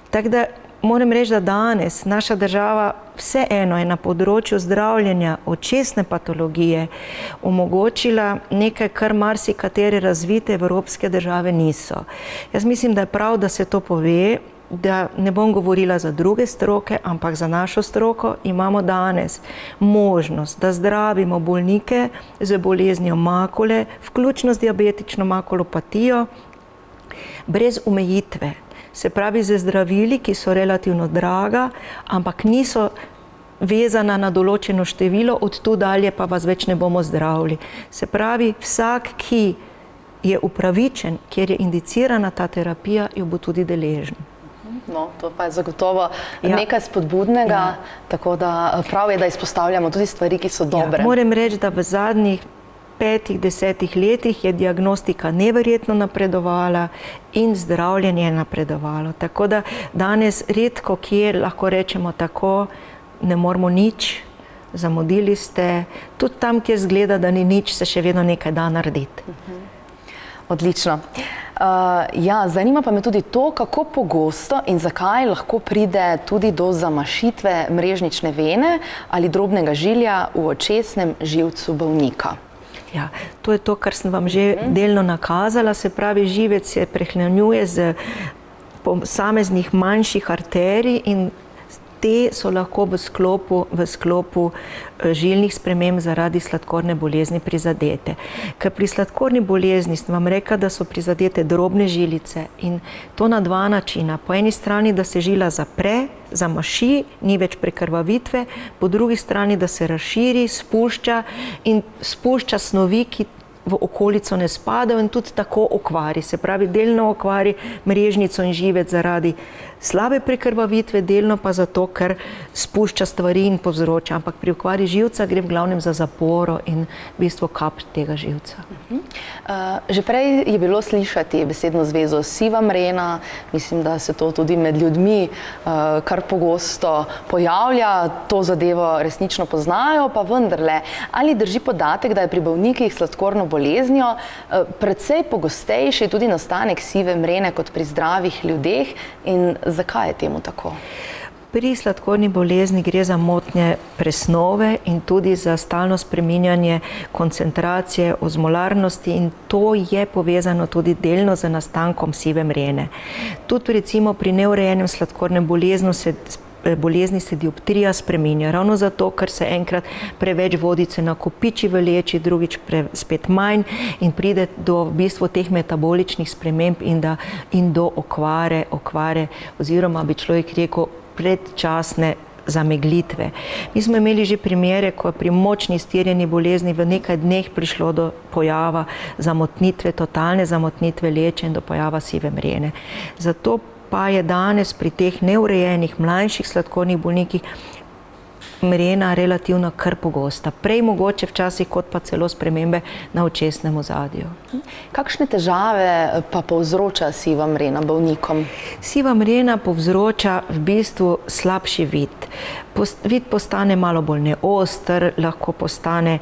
Tako da moram reči, da danes naša država vseeno je na področju zdravljenja očesne patologije omogočila nekaj, kar marsikatere razvite evropske države niso. Jaz mislim, da je prav, da se to pove, da ne bom govorila za druge stroke, ampak za našo stroko imamo danes možnost, da zdravimo bolnike z boleznijo makule, vključno z diabetično makulopatijo, brez omejitve. Se pravi, z zdravili, ki so relativno draga, ampak niso vezana na določeno število, od tu dalje pa vas več ne bomo zdravili. Se pravi, vsak, ki je upravičen, kjer je indicirana ta terapija, jo bo tudi deležen. No, to pa je zagotovo nekaj spodbudnega, tako da prav je, da izpostavljamo tudi stvari, ki so dobre. Moram reči, da v zadnjih 5-10 letih je diagnostika neverjetno napredovala in zdravljenje je napredovalo. Tako da danes redko kjer lahko rečemo tako, ne moramo nič, zamudili ste. Tudi tam, kjer zgleda, da ni nič, se še vedno nekaj da narediti. Odlično. Zanima pa me tudi to, kako pogosto in zakaj lahko pride tudi do zamašitve mrežnične vene ali drobnega žilja v očesnem živcu bolnika. Ja, to je to, kar sem vam že delno nakazala, se pravi, živec se prehranjuje z posameznih manjših arterij in te so lahko v sklopu žilnih sprememb zaradi sladkorne bolezni prizadete. Ker pri sladkorni bolezni sem vam rekla, da so prizadete drobne žilice in to na dva načina. Po eni strani, da se žila zapre, zamaši, ni več prekrvavitve, po drugi strani, da se razširi, spušča in spušča snovi, ki v okolico ne spadajo in tudi tako okvari. Se pravi, delno okvari mrežnico in živec zaradi slabe prekrvavitve, delno pa zato, ker spušča stvari in povzroča. Ampak pri okvari živca gre v glavnem za zaporo in v bistvu kap tega živca. Že prej je bilo slišati besedno zvezo siva mrena. Mislim, da se to tudi med ljudmi kar pogosto pojavlja. To zadevo resnično poznajo, pa vendarle. Ali drži podatek, da je pri bolnikih sladkorno boleznijo precej pogostejši tudi nastanek sive mrene kot pri zdravih ljudeh in zakaj je temu tako? Pri sladkorni bolezni gre za motnje presnove in tudi za stalno spreminjanje koncentracije ozmolarnosti in to je povezano tudi delno z nastankom sive mrene. Tudi recimo pri neurejenem sladkornem boleznu se bolezni se dioptrija spreminja. Ravno zato, ker se enkrat preveč vodice nakopiči v leči, drugič spet manj in pride do v bistvu teh metaboličnih sprememb in do okvare oziroma bi človek rekel predčasne zameglitve. Mi smo imeli že primere, ko je pri močni iztirjeni bolezni v nekaj dneh prišlo do pojava zamotnitve, totalne zamotnitve leče in do pojava sive mrene. Zato pa je danes pri teh neurejenih, mlajših sladkornih bolnikih mrena relativno kar pogosta. Prej mogoče včasih kot pa celo spremembe na očesnem ozadju. Kakšne težave pa povzroča siva mrena bolnikom? Siva mrena povzroča v bistvu slabši vid. Vid postane malo bolj neoster, lahko postane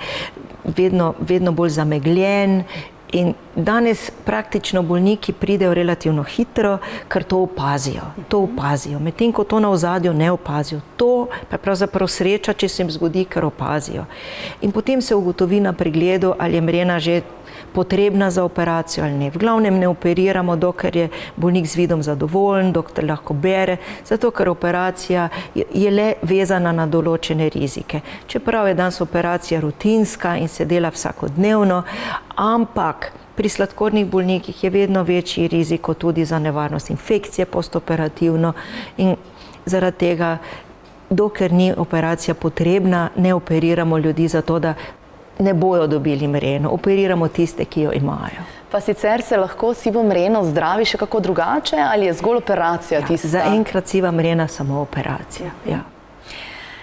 vedno bolj zamegljen. In danes praktično bolniki pridejo relativno hitro, ker to opazijo. Medtem ko to na ozadju ne opazijo. To pa je pravzaprav sreča, če se jim zgodi, ker opazijo. In potem se ugotovi na pregledu, ali je mrena že potrebna za operacijo ali ne. V glavnem ne operiramo, dokler je bolnik z vidom zadovoljen, dokler lahko bere, zato ker operacija je le vezana na določene rizike. Čeprav je danes operacija rutinska in se dela vsakodnevno, ampak pri sladkornih bolnikih je vedno večji rizik tudi za nevarnost infekcije postoperativno in zaradi tega, dokler ni operacija potrebna, ne operiramo ljudi zato, da ne bojo dobili mreno. Operiramo tiste, ki jo imajo. Pa sicer se lahko sivo mreno zdravi še kako drugače ali je zgolj operacija tista? Zaenkrat siva mrena samo operacija, ja.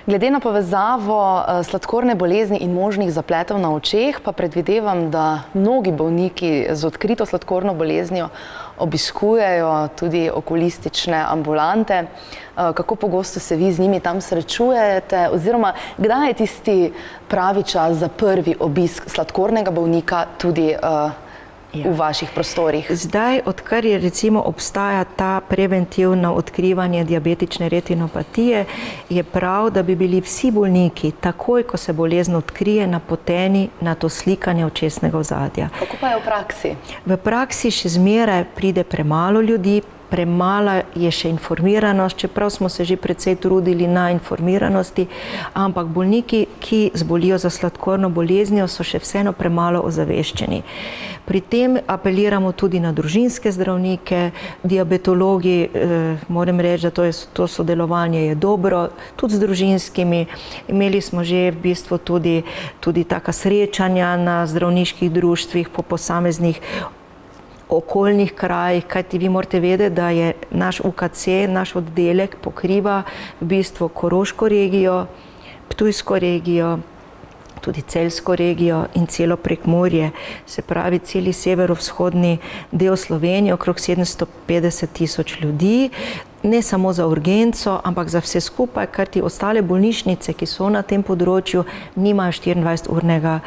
Glede na povezavo sladkorne bolezni in možnih zapletov na očeh, pa predvidevam, da mnogi bolniki z odkrito sladkorno boleznijo obiskujejo tudi okulistične ambulante. Kako pogosto se vi z njimi tam srečujete? Oziroma, kdaj je tisti pravi čas za prvi obisk sladkornega bolnika tudi v vaših prostorih? Zdaj, odkar je recimo obstaja ta preventivno odkrivanje diabetične retinopatije, je prav, da bi bili vsi bolniki, takoj ko se bolezen odkrije, napoteni na to slikanje očesnega ozadja. Kako pa je v praksi? V praksi še zmeraj pride premalo ljudi, premala je še informiranost, čeprav smo se že precej trudili na informiranosti, ampak bolniki, ki zbolijo za sladkorno boleznijo, so še vseeno premalo ozaveščeni. Pri tem apeliramo tudi na družinske zdravnike, diabetologi, moram reči, da to sodelovanje je dobro, tudi z družinskimi. Imeli smo že v bistvu tudi taka srečanja na zdravniških društvih po posameznih okoljnih krajih, kajti vi morate vedeti, da je naš UKC, naš oddelek pokriva v bistvu Koroško regijo, Ptujsko regijo, tudi Celjsko regijo in celo Prekmurje, se pravi celi severovzhodni del Slovenije, okrog 750 tisoč ljudi, ne samo za urgenco, ampak za vse skupaj, ker ti ostale bolnišnice, ki so na tem področju, nimajo 24-urnega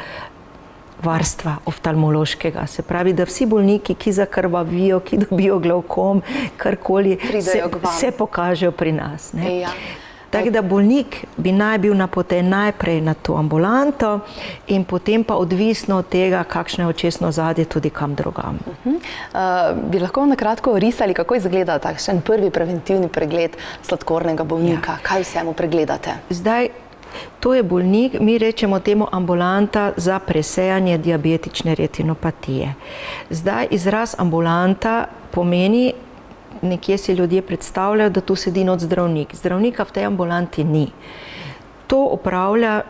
varstva oftalmološkega. Se pravi, da vsi bolniki, ki zakrvavijo, ki dobijo glavkom, karkoli, se pokažejo pri nas. Ja. Tako da bolnik bi naj bil napoten najprej na to ambulanto in potem pa odvisno od tega, kakšno je očesno ozadje, tudi kam drugam. Bi lahko na kratko orisali, kako izgleda takšen prvi preventivni pregled sladkornega bolnika? Ja. Kaj vsemu pregledate? Zdaj, to je bolnik, mi rečemo temu ambulanta za presejanje diabetične retinopatije. Zdaj, izraz ambulanta pomeni, nekje si ljudje predstavljajo, da tu sedi not zdravnik. Zdravnika v tej ambulanti ni. To opravlja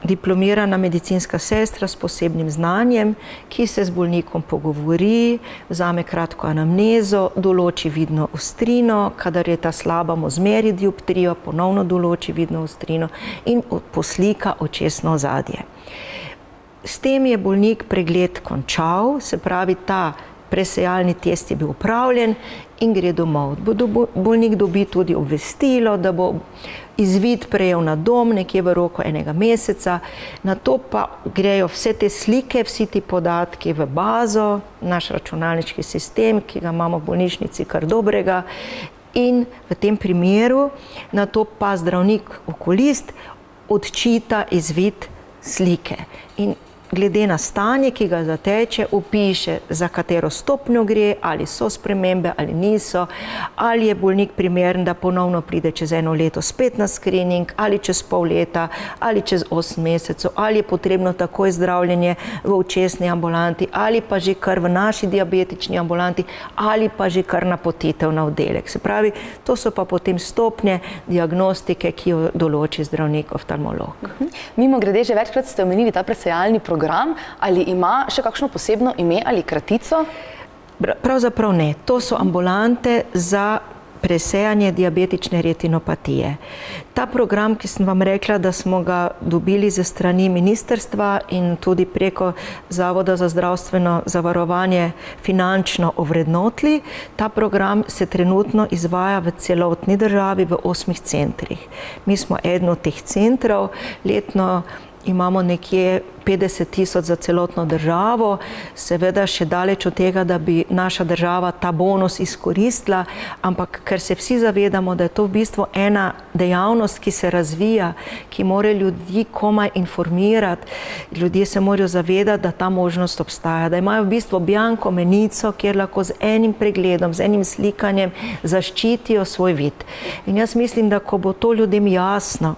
diplomirana medicinska sestra s posebnim znanjem, ki se z bolnikom pogovori, vzame kratko anamnezo, določi vidno ostrino, kadar je ta slaba, mu zmeri dioptrijo, ponovno določi vidno ostrino in poslika očesno ozadje. S tem je bolnik pregled končal, se pravi, ta presejalni test je bil opravljen in gre domov. Bolnik dobi tudi obvestilo, da bo izvid prejel na dom nekje v roku 1 meseca, na to pa grejo vse te slike, vsi ti podatki v bazo, naš računalniški sistem, ki ga imamo v bolnišnici kar dobrega, in v tem primeru na to pa zdravnik okulist odčita izvid slike. In glede na stanje, ki ga zateče, opiše, za katero stopnjo gre, ali so spremembe ali niso, ali je bolnik primeren, da ponovno pride čez 1 leto spet na screening, ali čez pol leta, ali čez 8 mesecev, ali je potrebno takoj zdravljenje v očesni ambulanti, ali pa že kar v naši diabetični ambulanti, ali pa že kar napotitev na oddelek. Se pravi, to so pa potem stopnje diagnostike, ki jo določi zdravnik oftalmolog. Mimogrede, že večkrat ste omenili ta presejalni program, ali ima še kakšno posebno ime ali kratico? Pravzaprav ne. To so ambulante za presejanje diabetične retinopatije. Ta program, ki sem vam rekla, da smo ga dobili ze strani ministrstva in tudi preko Zavoda za zdravstveno zavarovanje finančno ovrednotili, ta program se trenutno izvaja v celotni državi v 8 centrih. Mi smo eden od teh centrov, letno imamo nekje 50 000 za celotno državo, seveda še daleč od tega, da bi naša država ta bonus izkoristila, ampak ker se vsi zavedamo, da je to v bistvu ena dejavnost, ki se razvija, ki mora ljudi komaj informirati, ljudje se morajo zavedati, da ta možnost obstaja, da imajo v bistvu bianko menico, kjer lahko z enim pregledom, z enim slikanjem zaščitijo svoj vid. In jaz mislim, da ko bo to ljudem jasno,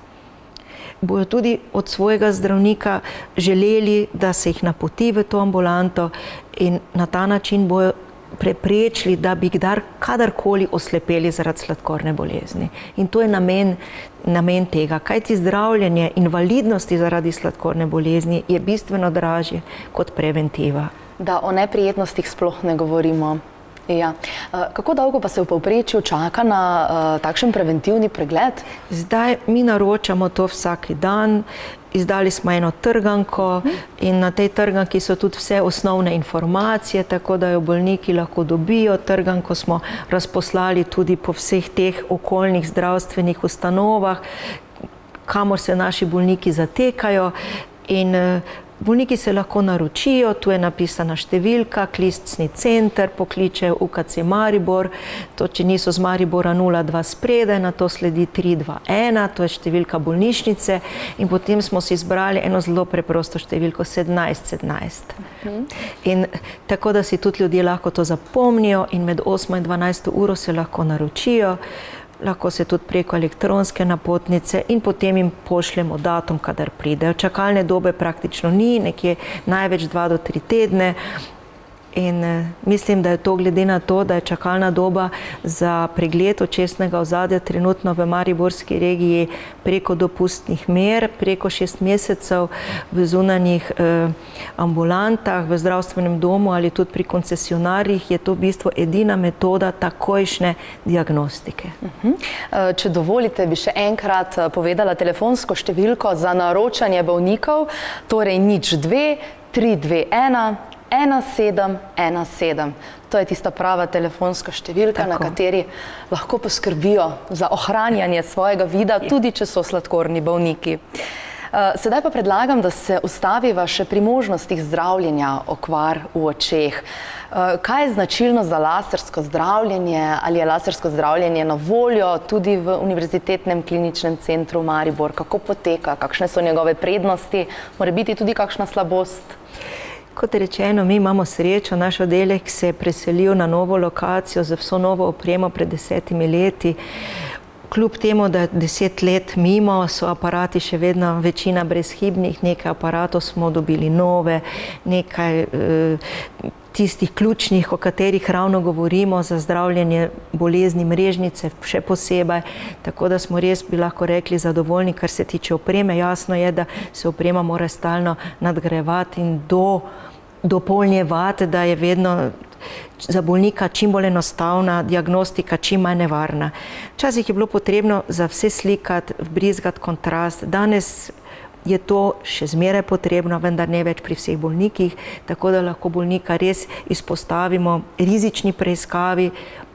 bojo tudi od svojega zdravnika želeli, da se jih napoti v to ambulanto in na ta način bojo preprečili, da bi kadarkoli oslepeli zaradi sladkorne bolezni. In to je namen tega. Kajti zdravljenje invalidnosti zaradi sladkorne bolezni je bistveno dražje kot preventiva. Da o neprijetnostih sploh ne govorimo. Ja. Kako dolgo pa se v povprečju čaka na takšen preventivni pregled? Zdaj mi naročamo to vsak dan. Izdali smo eno trganko in na tej trganki so tudi vse osnovne informacije, tako da jo bolniki lahko dobijo. Trganko smo razposlali tudi po vseh teh okoljnih zdravstvenih ustanovah, kamor se naši bolniki zatekajo, in bolniki se lahko naročijo, tu je napisana številka, klicni center, pokličejo UKC Maribor, to če niso z Maribora 02 spredaj, na to sledi 321, to je številka bolnišnice, in potem smo si izbrali eno zelo preprosto številko 1717. In tako, da si tudi ljudje lahko to zapomnijo in med 8 in 12 uro se lahko naročijo. Lahko se tudi preko elektronske napotnice in potem jim pošljemo datum, kadar pridejo. Čakalne dobe praktično ni, nekje največ 2 do 3 tedne. In mislim, da je to glede na to, da je čakalna doba za pregled očesnega ozadja trenutno v mariborski regiji preko dopustnih mer, preko 6 mesecev v zunanjih ambulantah, v zdravstvenem domu ali tudi pri koncesionarjih, je to v bistvu edina metoda takojšnje diagnostike. Če dovolite, bi še enkrat povedala telefonsko številko za naročanje bolnikov, torej 02 321 1717. To je tista prava telefonska številka, na kateri lahko poskrbijo za ohranjanje svojega vida, tudi če so sladkorni bolniki. Sedaj pa predlagam, da se ustaviva še pri možnostih zdravljenja okvar v očeh. Kaj je značilno za lasersko zdravljenje? Ali je lasersko zdravljenje na voljo tudi v Univerzitetnem kliničnem centru Maribor? Kako poteka? Kakšne so njegove prednosti? Mora biti tudi kakšna slabost? Kot rečeno, mi imamo srečo, naš oddelek se je preselil na novo lokacijo z vso novo opremo pred 10 leti. Kljub temu, da je 10 let mimo, so aparati še vedno večina brezhibnih, nekaj aparatov smo dobili nove, nekaj tistih ključnih, o katerih ravno govorimo, za zdravljenje bolezni mrežnice še posebej, tako da smo res, bi lahko rekli, zadovoljni, kar se tiče opreme. Jasno je, da se oprema mora stalno nadgrajevati in dopolnjevati, da je vedno za bolnika čim bolj enostavna, diagnostika čim manj nevarna. Včasih je bilo potrebno za vse slikati, vbrizgati kontrast. Danes je to še zmeraj potrebno, vendar ne več pri vseh bolnikih, tako da lahko bolnika res izpostavimo rizični preiskavi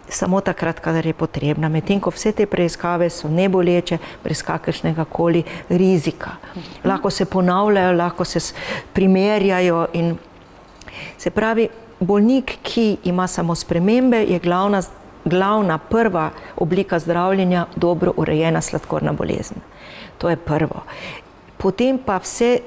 samo takrat, kadar je potrebna. Medtem ko vse te preiskave so neboleče, brez kakršnega koli rizika. Lahko se ponavljajo, lahko se primerjajo in se pravi, bolnik, ki ima samo spremembe, je glavna prva oblika zdravljenja dobro urejena sladkorna bolezen. To je prvo. Potem pa vse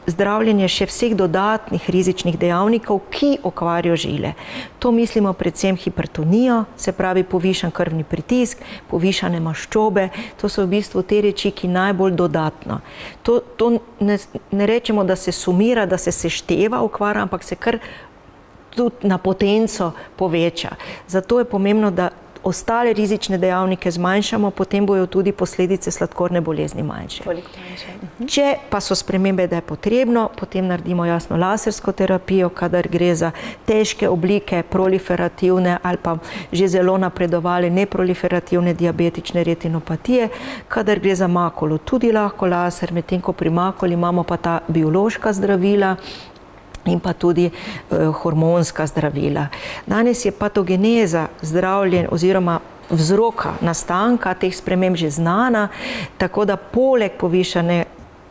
zdravljenje še vseh dodatnih rizičnih dejavnikov, ki okvarijo žile. To mislimo predvsem hipertonijo, se pravi povišan krvni pritisk, povišane maščobe, to so v bistvu te reči, ki najbolj dodatno. To ne rečemo, da se sumira, da se sešteva okvara, ampak se kar tudi na potenco poveča. Zato je pomembno, da ostale rizične dejavnike zmanjšamo, potem bojo tudi posledice sladkorne bolezni manjše. Če pa so spremembe, da je potrebno, potem naredimo jasno lasersko terapijo, kadar gre za težke oblike proliferativne ali pa že zelo napredovale neproliferativne diabetične retinopatije, kadar gre za makulo tudi lahko laser, medtem ko pri makuli imamo pa ta biološka zdravila in pa tudi hormonska zdravila. Danes je patogeneza zdravljenja oziroma vzroka nastanka teh sprememb že znana, tako da poleg povišane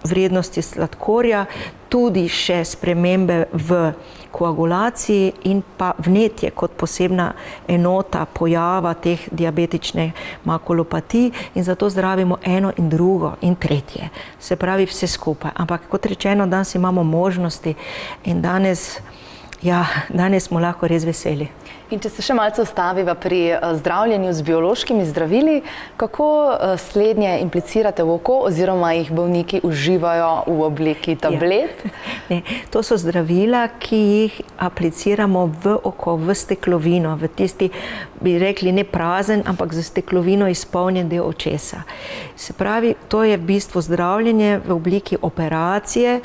vrednosti sladkorja tudi še spremembe v koagulaciji in pa vnetje kot posebna enota pojava teh diabetične makulopatij in zato zdravimo eno in drugo in tretje. Se pravi vse skupaj. Ampak kot rečeno, danes imamo možnosti in danes smo lahko res veseli. In če se še malce ustaviva pri zdravljenju z biološkimi zdravili, kako slednje implicirate v oko oziroma jih bolniki uživajo v obliki tablet? Ne, to so zdravila, ki jih apliciramo v oko, v steklovino, v tisti, bi rekli, ne prazen, ampak za steklovino izpolnjen del očesa. Se pravi, to je v bistvu zdravljenje v obliki operacije,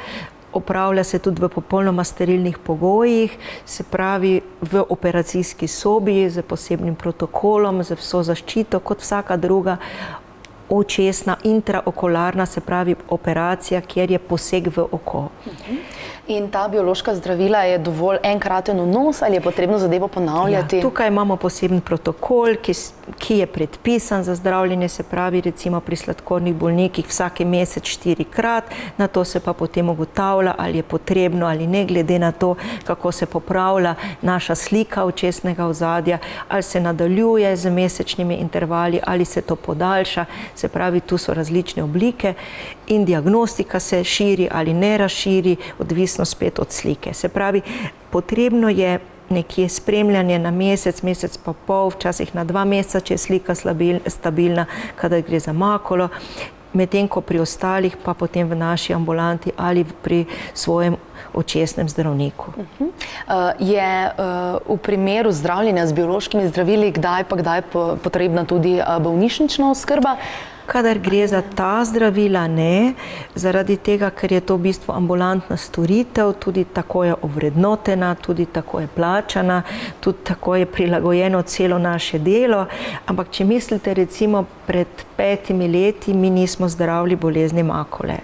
opravlja se tudi v popolnoma sterilnih pogojih, se pravi v operacijski sobi z posebnim protokolom, z vso zaščito, kot vsaka druga očesna, intraokularna, se pravi operacija, kjer je poseg v oko. In ta biološka zdravila je dovolj enkraten vnos ali je potrebno zadevo ponavljati? Ja, tukaj imamo poseben protokol, ki je predpisan za zdravljenje, se pravi recimo pri sladkornih bolnikih vsaki mesec 4-krat, na to se pa potem ugotavlja, ali je potrebno ali ne, glede na to, kako se popravlja naša slika očesnega ozadja, ali se nadaljuje z mesečnimi intervali, ali se to podaljša, se pravi, tu so različne oblike in diagnostika se širi ali ne razširi, odvisno spet od slike. Se pravi, potrebno je nekje spremljanje na mesec, mesec pa pol, včasih na 2 meseca, če je slika stabilna, kadar gre za makulo, medtem ko pri ostalih pa potem v naši ambulanti ali pri svojem očesnem zdravniku. Je v primeru zdravljenja z biološkimi zdravili kdaj potrebna tudi bolnišnična oskrba? Kadar gre za ta zdravila, ne, zaradi tega, ker je to v bistvu ambulantna storitev, tudi tako je ovrednotena, tudi tako je plačana, tudi tako je prilagojeno celo naše delo. Ampak če mislite, recimo pred 5 leti mi nismo zdravili bolezni makule.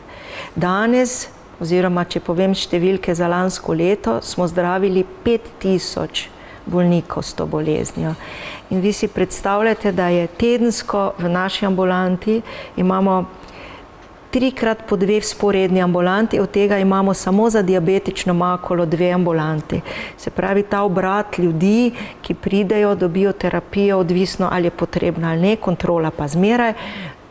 Danes, oziroma če povem številke za lansko leto, smo zdravili 5000 bolnikov s to boleznijo. In vi si predstavljate, da je tedensko v naši ambulanti imamo 3-krat po 2 vzporedni ambulanti, od tega imamo samo za diabetično makulo 2 ambulanti. Se pravi, ta obrat ljudi, ki pridejo, dobijo terapijo, odvisno ali je potrebna ali ne, kontrola pa zmeraj,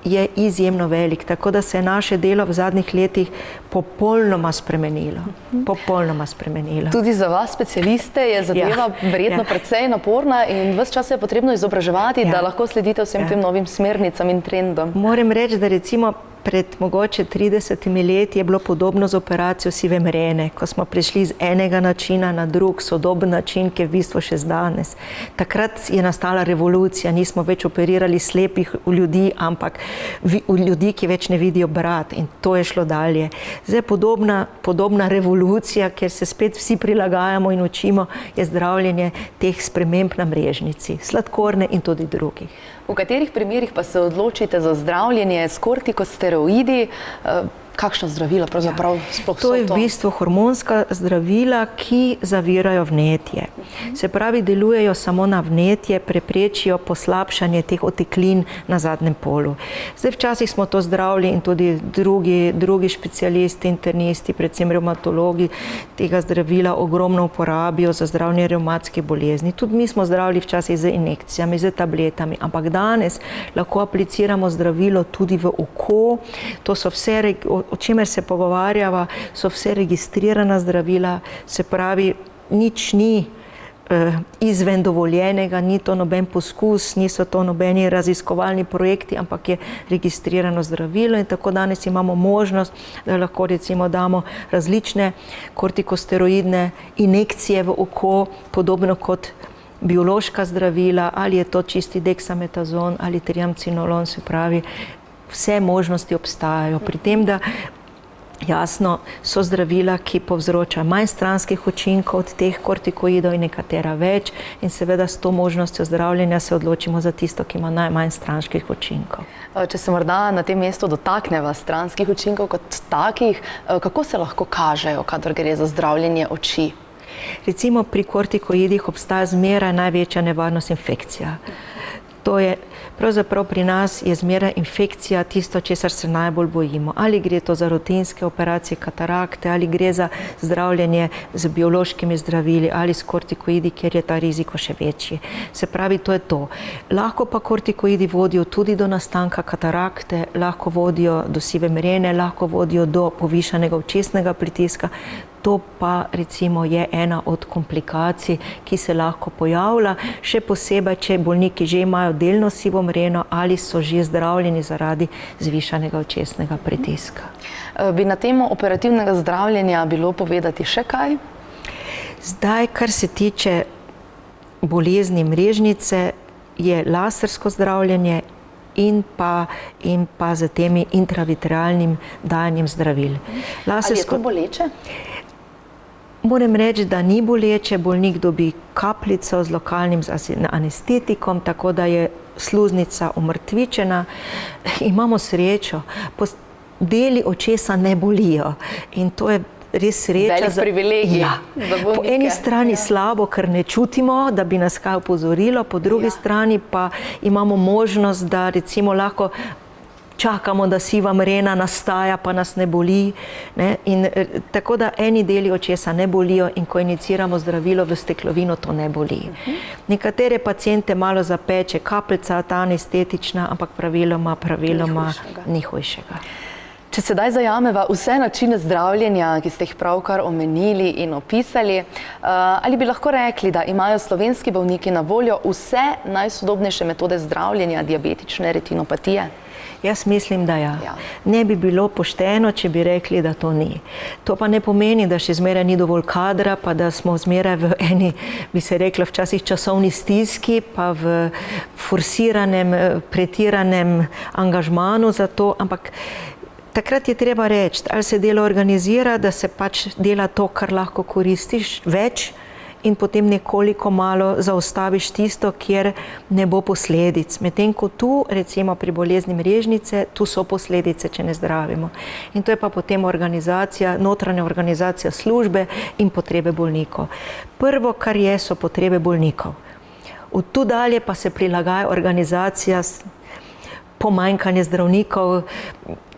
je izjemno velik, tako da se je naše delo v zadnjih letih popolnoma spremenilo. Popolnoma spremenilo. Tudi za vas, specialiste, je zadeva verjetno precej naporna in ves čas se je potrebno izobraževati, da lahko sledite vsem tem novim smernicam in trendom. Moram reči, da recimo pred mogoče 30 leti je bilo podobno z operacijo sive mrene, ko smo prišli z enega načina na drug, sodoben način, ki je v bistvu še danes. Takrat je nastala revolucija, nismo več operirali slepih ljudi, ampak v ljudi, ki več ne vidijo brat, in to je šlo dalje. Zdaj podobna revolucija, kjer se spet vsi prilagajamo in učimo, je zdravljenje teh sprememb na mrežnici, sladkorne in tudi drugih. V katerih primerih pa se odločite za zdravljenje s kortikosteroidi? Kakšna zdravila pravzaprav sploh so to? To je v bistvu hormonska zdravila, ki zavirajo vnetje. Se pravi, delujejo samo na vnetje, preprečijo poslabšanje teh oteklin na zadnjem polu. Zdaj včasih smo to zdravili in tudi drugi specialisti, internisti, predvsem revmatologi, tega zdravila ogromno uporabijo za zdravljenje revmatskih bolezni. Tudi mi smo zdravili včasih z injekcijami, z tabletami, ampak danes lahko apliciramo zdravilo tudi v oko. To so vse o čemer se pogovarjava, so vse registrirana zdravila, se pravi, nič ni izven dovoljenega, ni to noben poskus, niso to nobeni raziskovalni projekti, ampak je registrirano zdravilo in tako danes imamo možnost, da lahko recimo damo različne kortikosteroidne injekcije v oko, podobno kot biološka zdravila, ali je to čisti deksametazon ali triamcinolon, se pravi, vse možnosti obstajajo. Pri tem, da jasno so zdravila, ki povzročajo manj stranskih učinkov od teh kortikoidov in nekatera več in seveda s to možnostjo zdravljenja se odločimo za tisto, ki ima najmanj stranskih učinkov. Če se morda na tem mestu dotakneva stranskih učinkov kot takih, kako se lahko kažejo, kadar gre za zdravljenje oči? Recimo pri kortikoidih obstaja zmeraj največja nevarnost infekcija. To je, pravzaprav pri nas je zmeraj infekcija tisto, česar se najbolj bojimo. Ali gre to za rutinske operacije katarakte, ali gre za zdravljenje z biološkimi zdravili ali s kortikoidi, kjer je ta riziko še večji. Se pravi, to je to. Lahko pa kortikoidi vodijo tudi do nastanka katarakte, lahko vodijo do sive mrene, lahko vodijo do povišanega očesnega pritiska. To pa recimo je ena od komplikacij, ki se lahko pojavlja, še posebej, če bolniki že imajo delno sivo mreno ali so že zdravljeni zaradi zvišanega očesnega pritiska. Bi na temo operativnega zdravljenja bilo povedati še kaj? Zdaj, kar se tiče bolezni mrežnice, je lasersko zdravljenje in pa z temi intravitrealnim dajanjem zdravil. Ali je to boleče? Moram reči, da ni boleče, bolnik dobi kapljico z lokalnim anestetikom, tako da je sluznica umrtvičena. Imamo srečo, deli očesa ne bolijo in to je res sreča. Velik privilegij za bolnike. Po eni strani slabo, ker ne čutimo, da bi nas kaj opozorilo, po drugi strani pa imamo možnost, da recimo lahko čakamo, da siva mrena nastaja, pa nas ne boli. In tako da eni deli očesa ne bolijo in ko iniciramo zdravilo v steklovino, to ne boli. Nekatere paciente malo zapeče kapljica, ta anestetična, ampak praviloma ni hujšega. Če sedaj zajameva vse načine zdravljenja, ki ste jih pravkar omenili in opisali, ali bi lahko rekli, da imajo slovenski bolniki na voljo vse najsodobnejše metode zdravljenja diabetične retinopatije? Jaz mislim, da ja. Ne bi bilo pošteno, če bi rekli, da to ni. To pa ne pomeni, da še zmeraj ni dovolj kadra, pa da smo zmeraj v eni, bi se rekla, včasih časovni stiski, pa v forsiranem, pretiranem angažmanu za to, ampak takrat je treba reči, ali se delo organizira, da se pač dela to, kar lahko koristiš več in potem nekoliko malo zaustaviš tisto, kjer ne bo posledic. Medtem ko tu, recimo pri bolezni mrežnice, tu so posledice, če ne zdravimo. In to je pa potem notranja organizacija službe in potrebe bolnikov. Prvo, kar je, so potrebe bolnikov. Od tu dalje pa se prilagaja organizacija, pomanjkanje zdravnikov.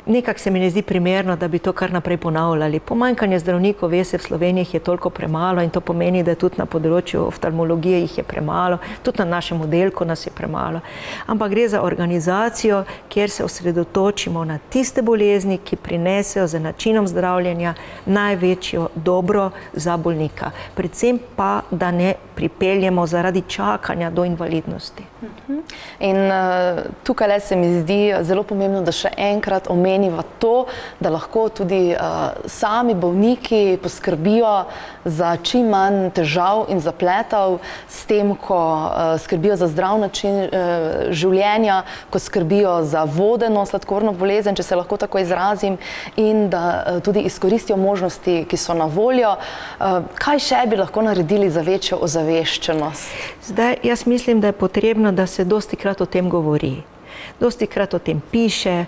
Nekako se mi ne zdi primerno, da bi to kar naprej ponavljali. Pomanjkanje zdravnikov, ve se, v Sloveniji jih je toliko premalo in to pomeni, da tudi na področju oftalmologije jih je premalo, tudi na našem oddelku nas je premalo. Ampak gre za organizacijo, kjer se osredotočimo na tiste bolezni, ki prinesejo z načinom zdravljenja največjo dobro za bolnika. Predvsem pa, da ne pripeljemo zaradi čakanja do invalidnosti. In tukaj se mi zdi zelo pomembno, da še enkrat omeniva to, da lahko tudi sami bolniki poskrbijo za čim manj težav in zapletov s tem, ko skrbijo za zdrav način življenja, ko skrbijo za vodeno sladkorno bolezen, če se lahko tako izrazim, in da tudi izkoristijo možnosti, ki so na voljo. Kaj še bi lahko naredili za večjo ozaveščenost? Zdaj, jaz mislim, da je potrebno, da se dostikrat o tem govori. Dostikrat o tem piše.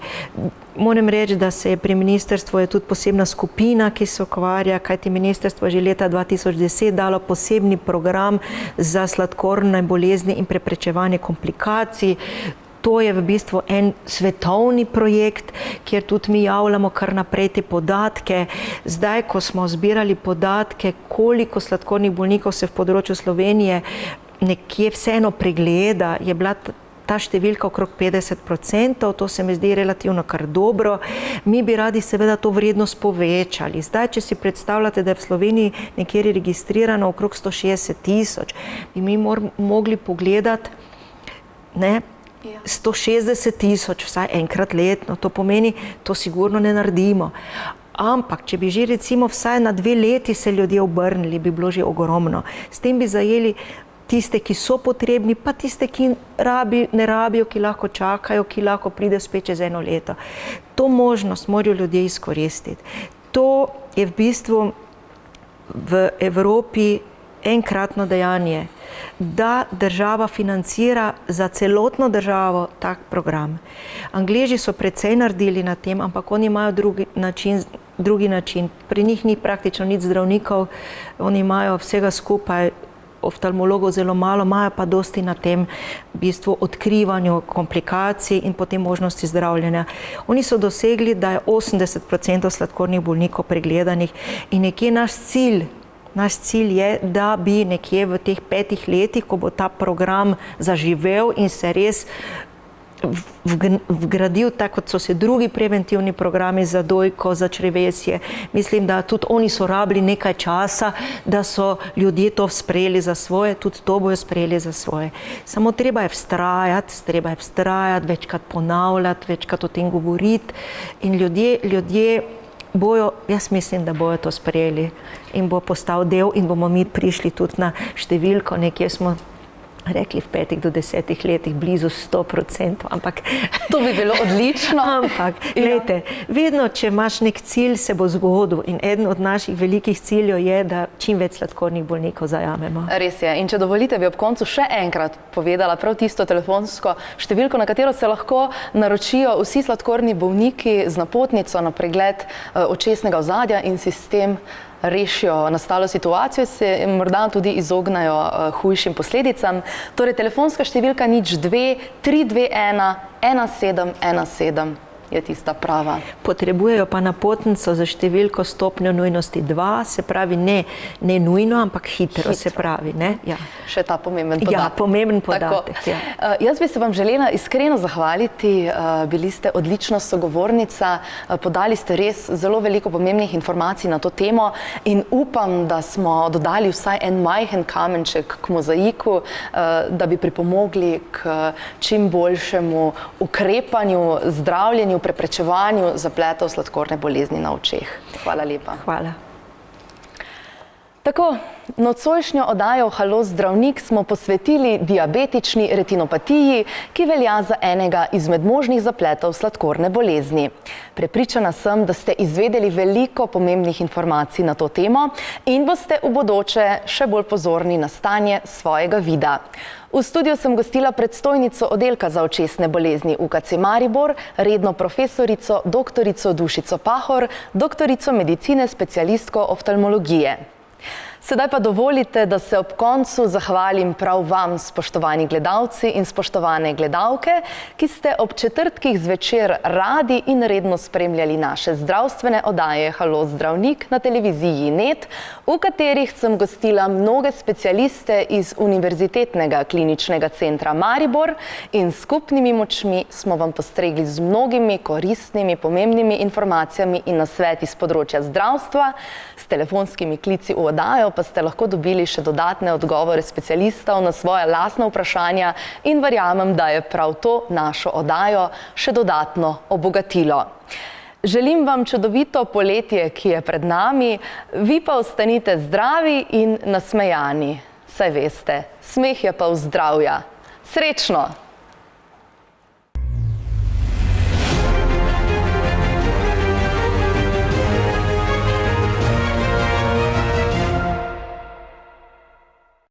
Moram reči, da se je pri ministrstvu je tudi posebna skupina, ki se ukvarja, kajti ministrstvo je že leta 2010 dalo posebni program za sladkorne bolezni in preprečevanje komplikacij. To je v bistvu en svetovni projekt, kjer tudi mi javljamo kar naprej te podatke. Zdaj, ko smo zbirali podatke, koliko sladkornih bolnikov se v področju Slovenije nekje vseeno pregleda, je bila ta številka okrog 50%, to se mi zdi relativno kar dobro. Mi bi radi seveda to vrednost povečali. Zdaj, če si predstavljate, da je v Sloveniji nekje registrirano okrog 160 000, bi mi mogli pogledati 160 000 vsaj enkrat letno. To pomeni, to sigurno ne naredimo. Ampak, če bi že recimo vsaj na 2 leti se ljudje obrnili, bi bilo že ogromno. S tem bi zajeli tiste, ki so potrebni, pa tiste, ki ne rabijo, ki lahko čakajo, ki lahko pride spet čez 1 leto. To možnost morajo ljudje izkoristiti. To je v bistvu v Evropi enkratno dejanje, da država financira za celotno državo tak program. Angleži so precej naredili na tem, ampak oni imajo drugi način. Pri njih ni praktično nič zdravnikov, oni imajo vsega skupaj, oftalmologov zelo malo, imajo pa dosti na tem v bistvu odkrivanju komplikacij in potem možnosti zdravljenja. Oni so dosegli, da je 80% sladkornih bolnikov pregledanih in nekje naš cilj je, da bi nekje v teh 5 letih, ko bo ta program zaživel in se res vgradil, tako kot so se drugi preventivni programi za dojko, za črevesje. Mislim, da tudi oni so rabili nekaj časa, da so ljudje to sprejeli za svoje, tudi to bojo sprejeli za svoje. Samo treba je vztrajati, večkrat ponavljati, večkrat o tem govoriti in ljudje bojo, jaz mislim, da bojo to sprejeli in bo postal del in bomo mi prišli tudi na številko, nekje smo rekli v 5 do 10 letih blizu 100%, ampak to bi bilo odlično. Ampak, glejte, vedno, če imaš nek cilj, se bo zgodil in eden od naših velikih ciljev je, da čim več sladkornih bolnikov zajamemo. Res je. In če dovolite, bi ob koncu še enkrat povedala prav tisto telefonsko številko, na katero se lahko naročijo vsi sladkorni bolniki z napotnico na pregled očesnega ozadja in si s tem rešijo nastalo situacijo, se morda tudi izognajo hujšim posledicam. Torej, telefonska številka 02 321 1717 je tista prava. Potrebujejo pa napotnico za številko stopnjo nujnosti 2, se pravi ne nujno, ampak hitro, se pravi. Ja. Še ta pomemben podatek. Ja, pomemben podatek. Ja. Jaz bi se vam želela iskreno zahvaliti, bili ste odlična sogovornica, podali ste res zelo veliko pomembnih informacij na to temo in upam, da smo dodali vsaj en majhen kamenček k mozaiku, da bi pripomogli k čim boljšemu ukrepanju, zdravljenju, preprečevanju zapletov sladkorne bolezni na očeh. Hvala lepa. Hvala. Tako, nocojšnjo oddajo Halo zdravnik smo posvetili diabetični retinopatiji, ki velja za enega izmed možnih zapletov sladkorne bolezni. Prepričana sem, da ste izvedeli veliko pomembnih informacij na to temo in boste v bodoče še bolj pozorni na stanje svojega vida. V studiu sem gostila predstojnico oddelka za očesne bolezni UKC Maribor, redno profesorico doktorico Dušico Pahor, doktorico medicine, specialistko oftalmologije. Sedaj pa dovolite, da se ob koncu zahvalim prav vam, spoštovani gledalci in spoštovane gledalke, ki ste ob četrtkih zvečer radi in redno spremljali naše zdravstvene oddaje Halo zdravnik na televiziji NET, v katerih sem gostila mnoge specialiste iz Univerzitetnega kliničnega centra Maribor in s skupnimi močmi smo vam postregli z mnogimi koristnimi, pomembnimi informacijami in nasveti z področja zdravstva, s telefonskimi klici v oddajo pa ste lahko dobili še dodatne odgovore specialistov na svoja lastna vprašanja in verjamem, da je prav to našo oddajo še dodatno obogatilo. Želim vam čudovito poletje, ki je pred nami, vi pa ostanite zdravi in nasmejani. Saj veste, smeh je pa v zdravja. Srečno!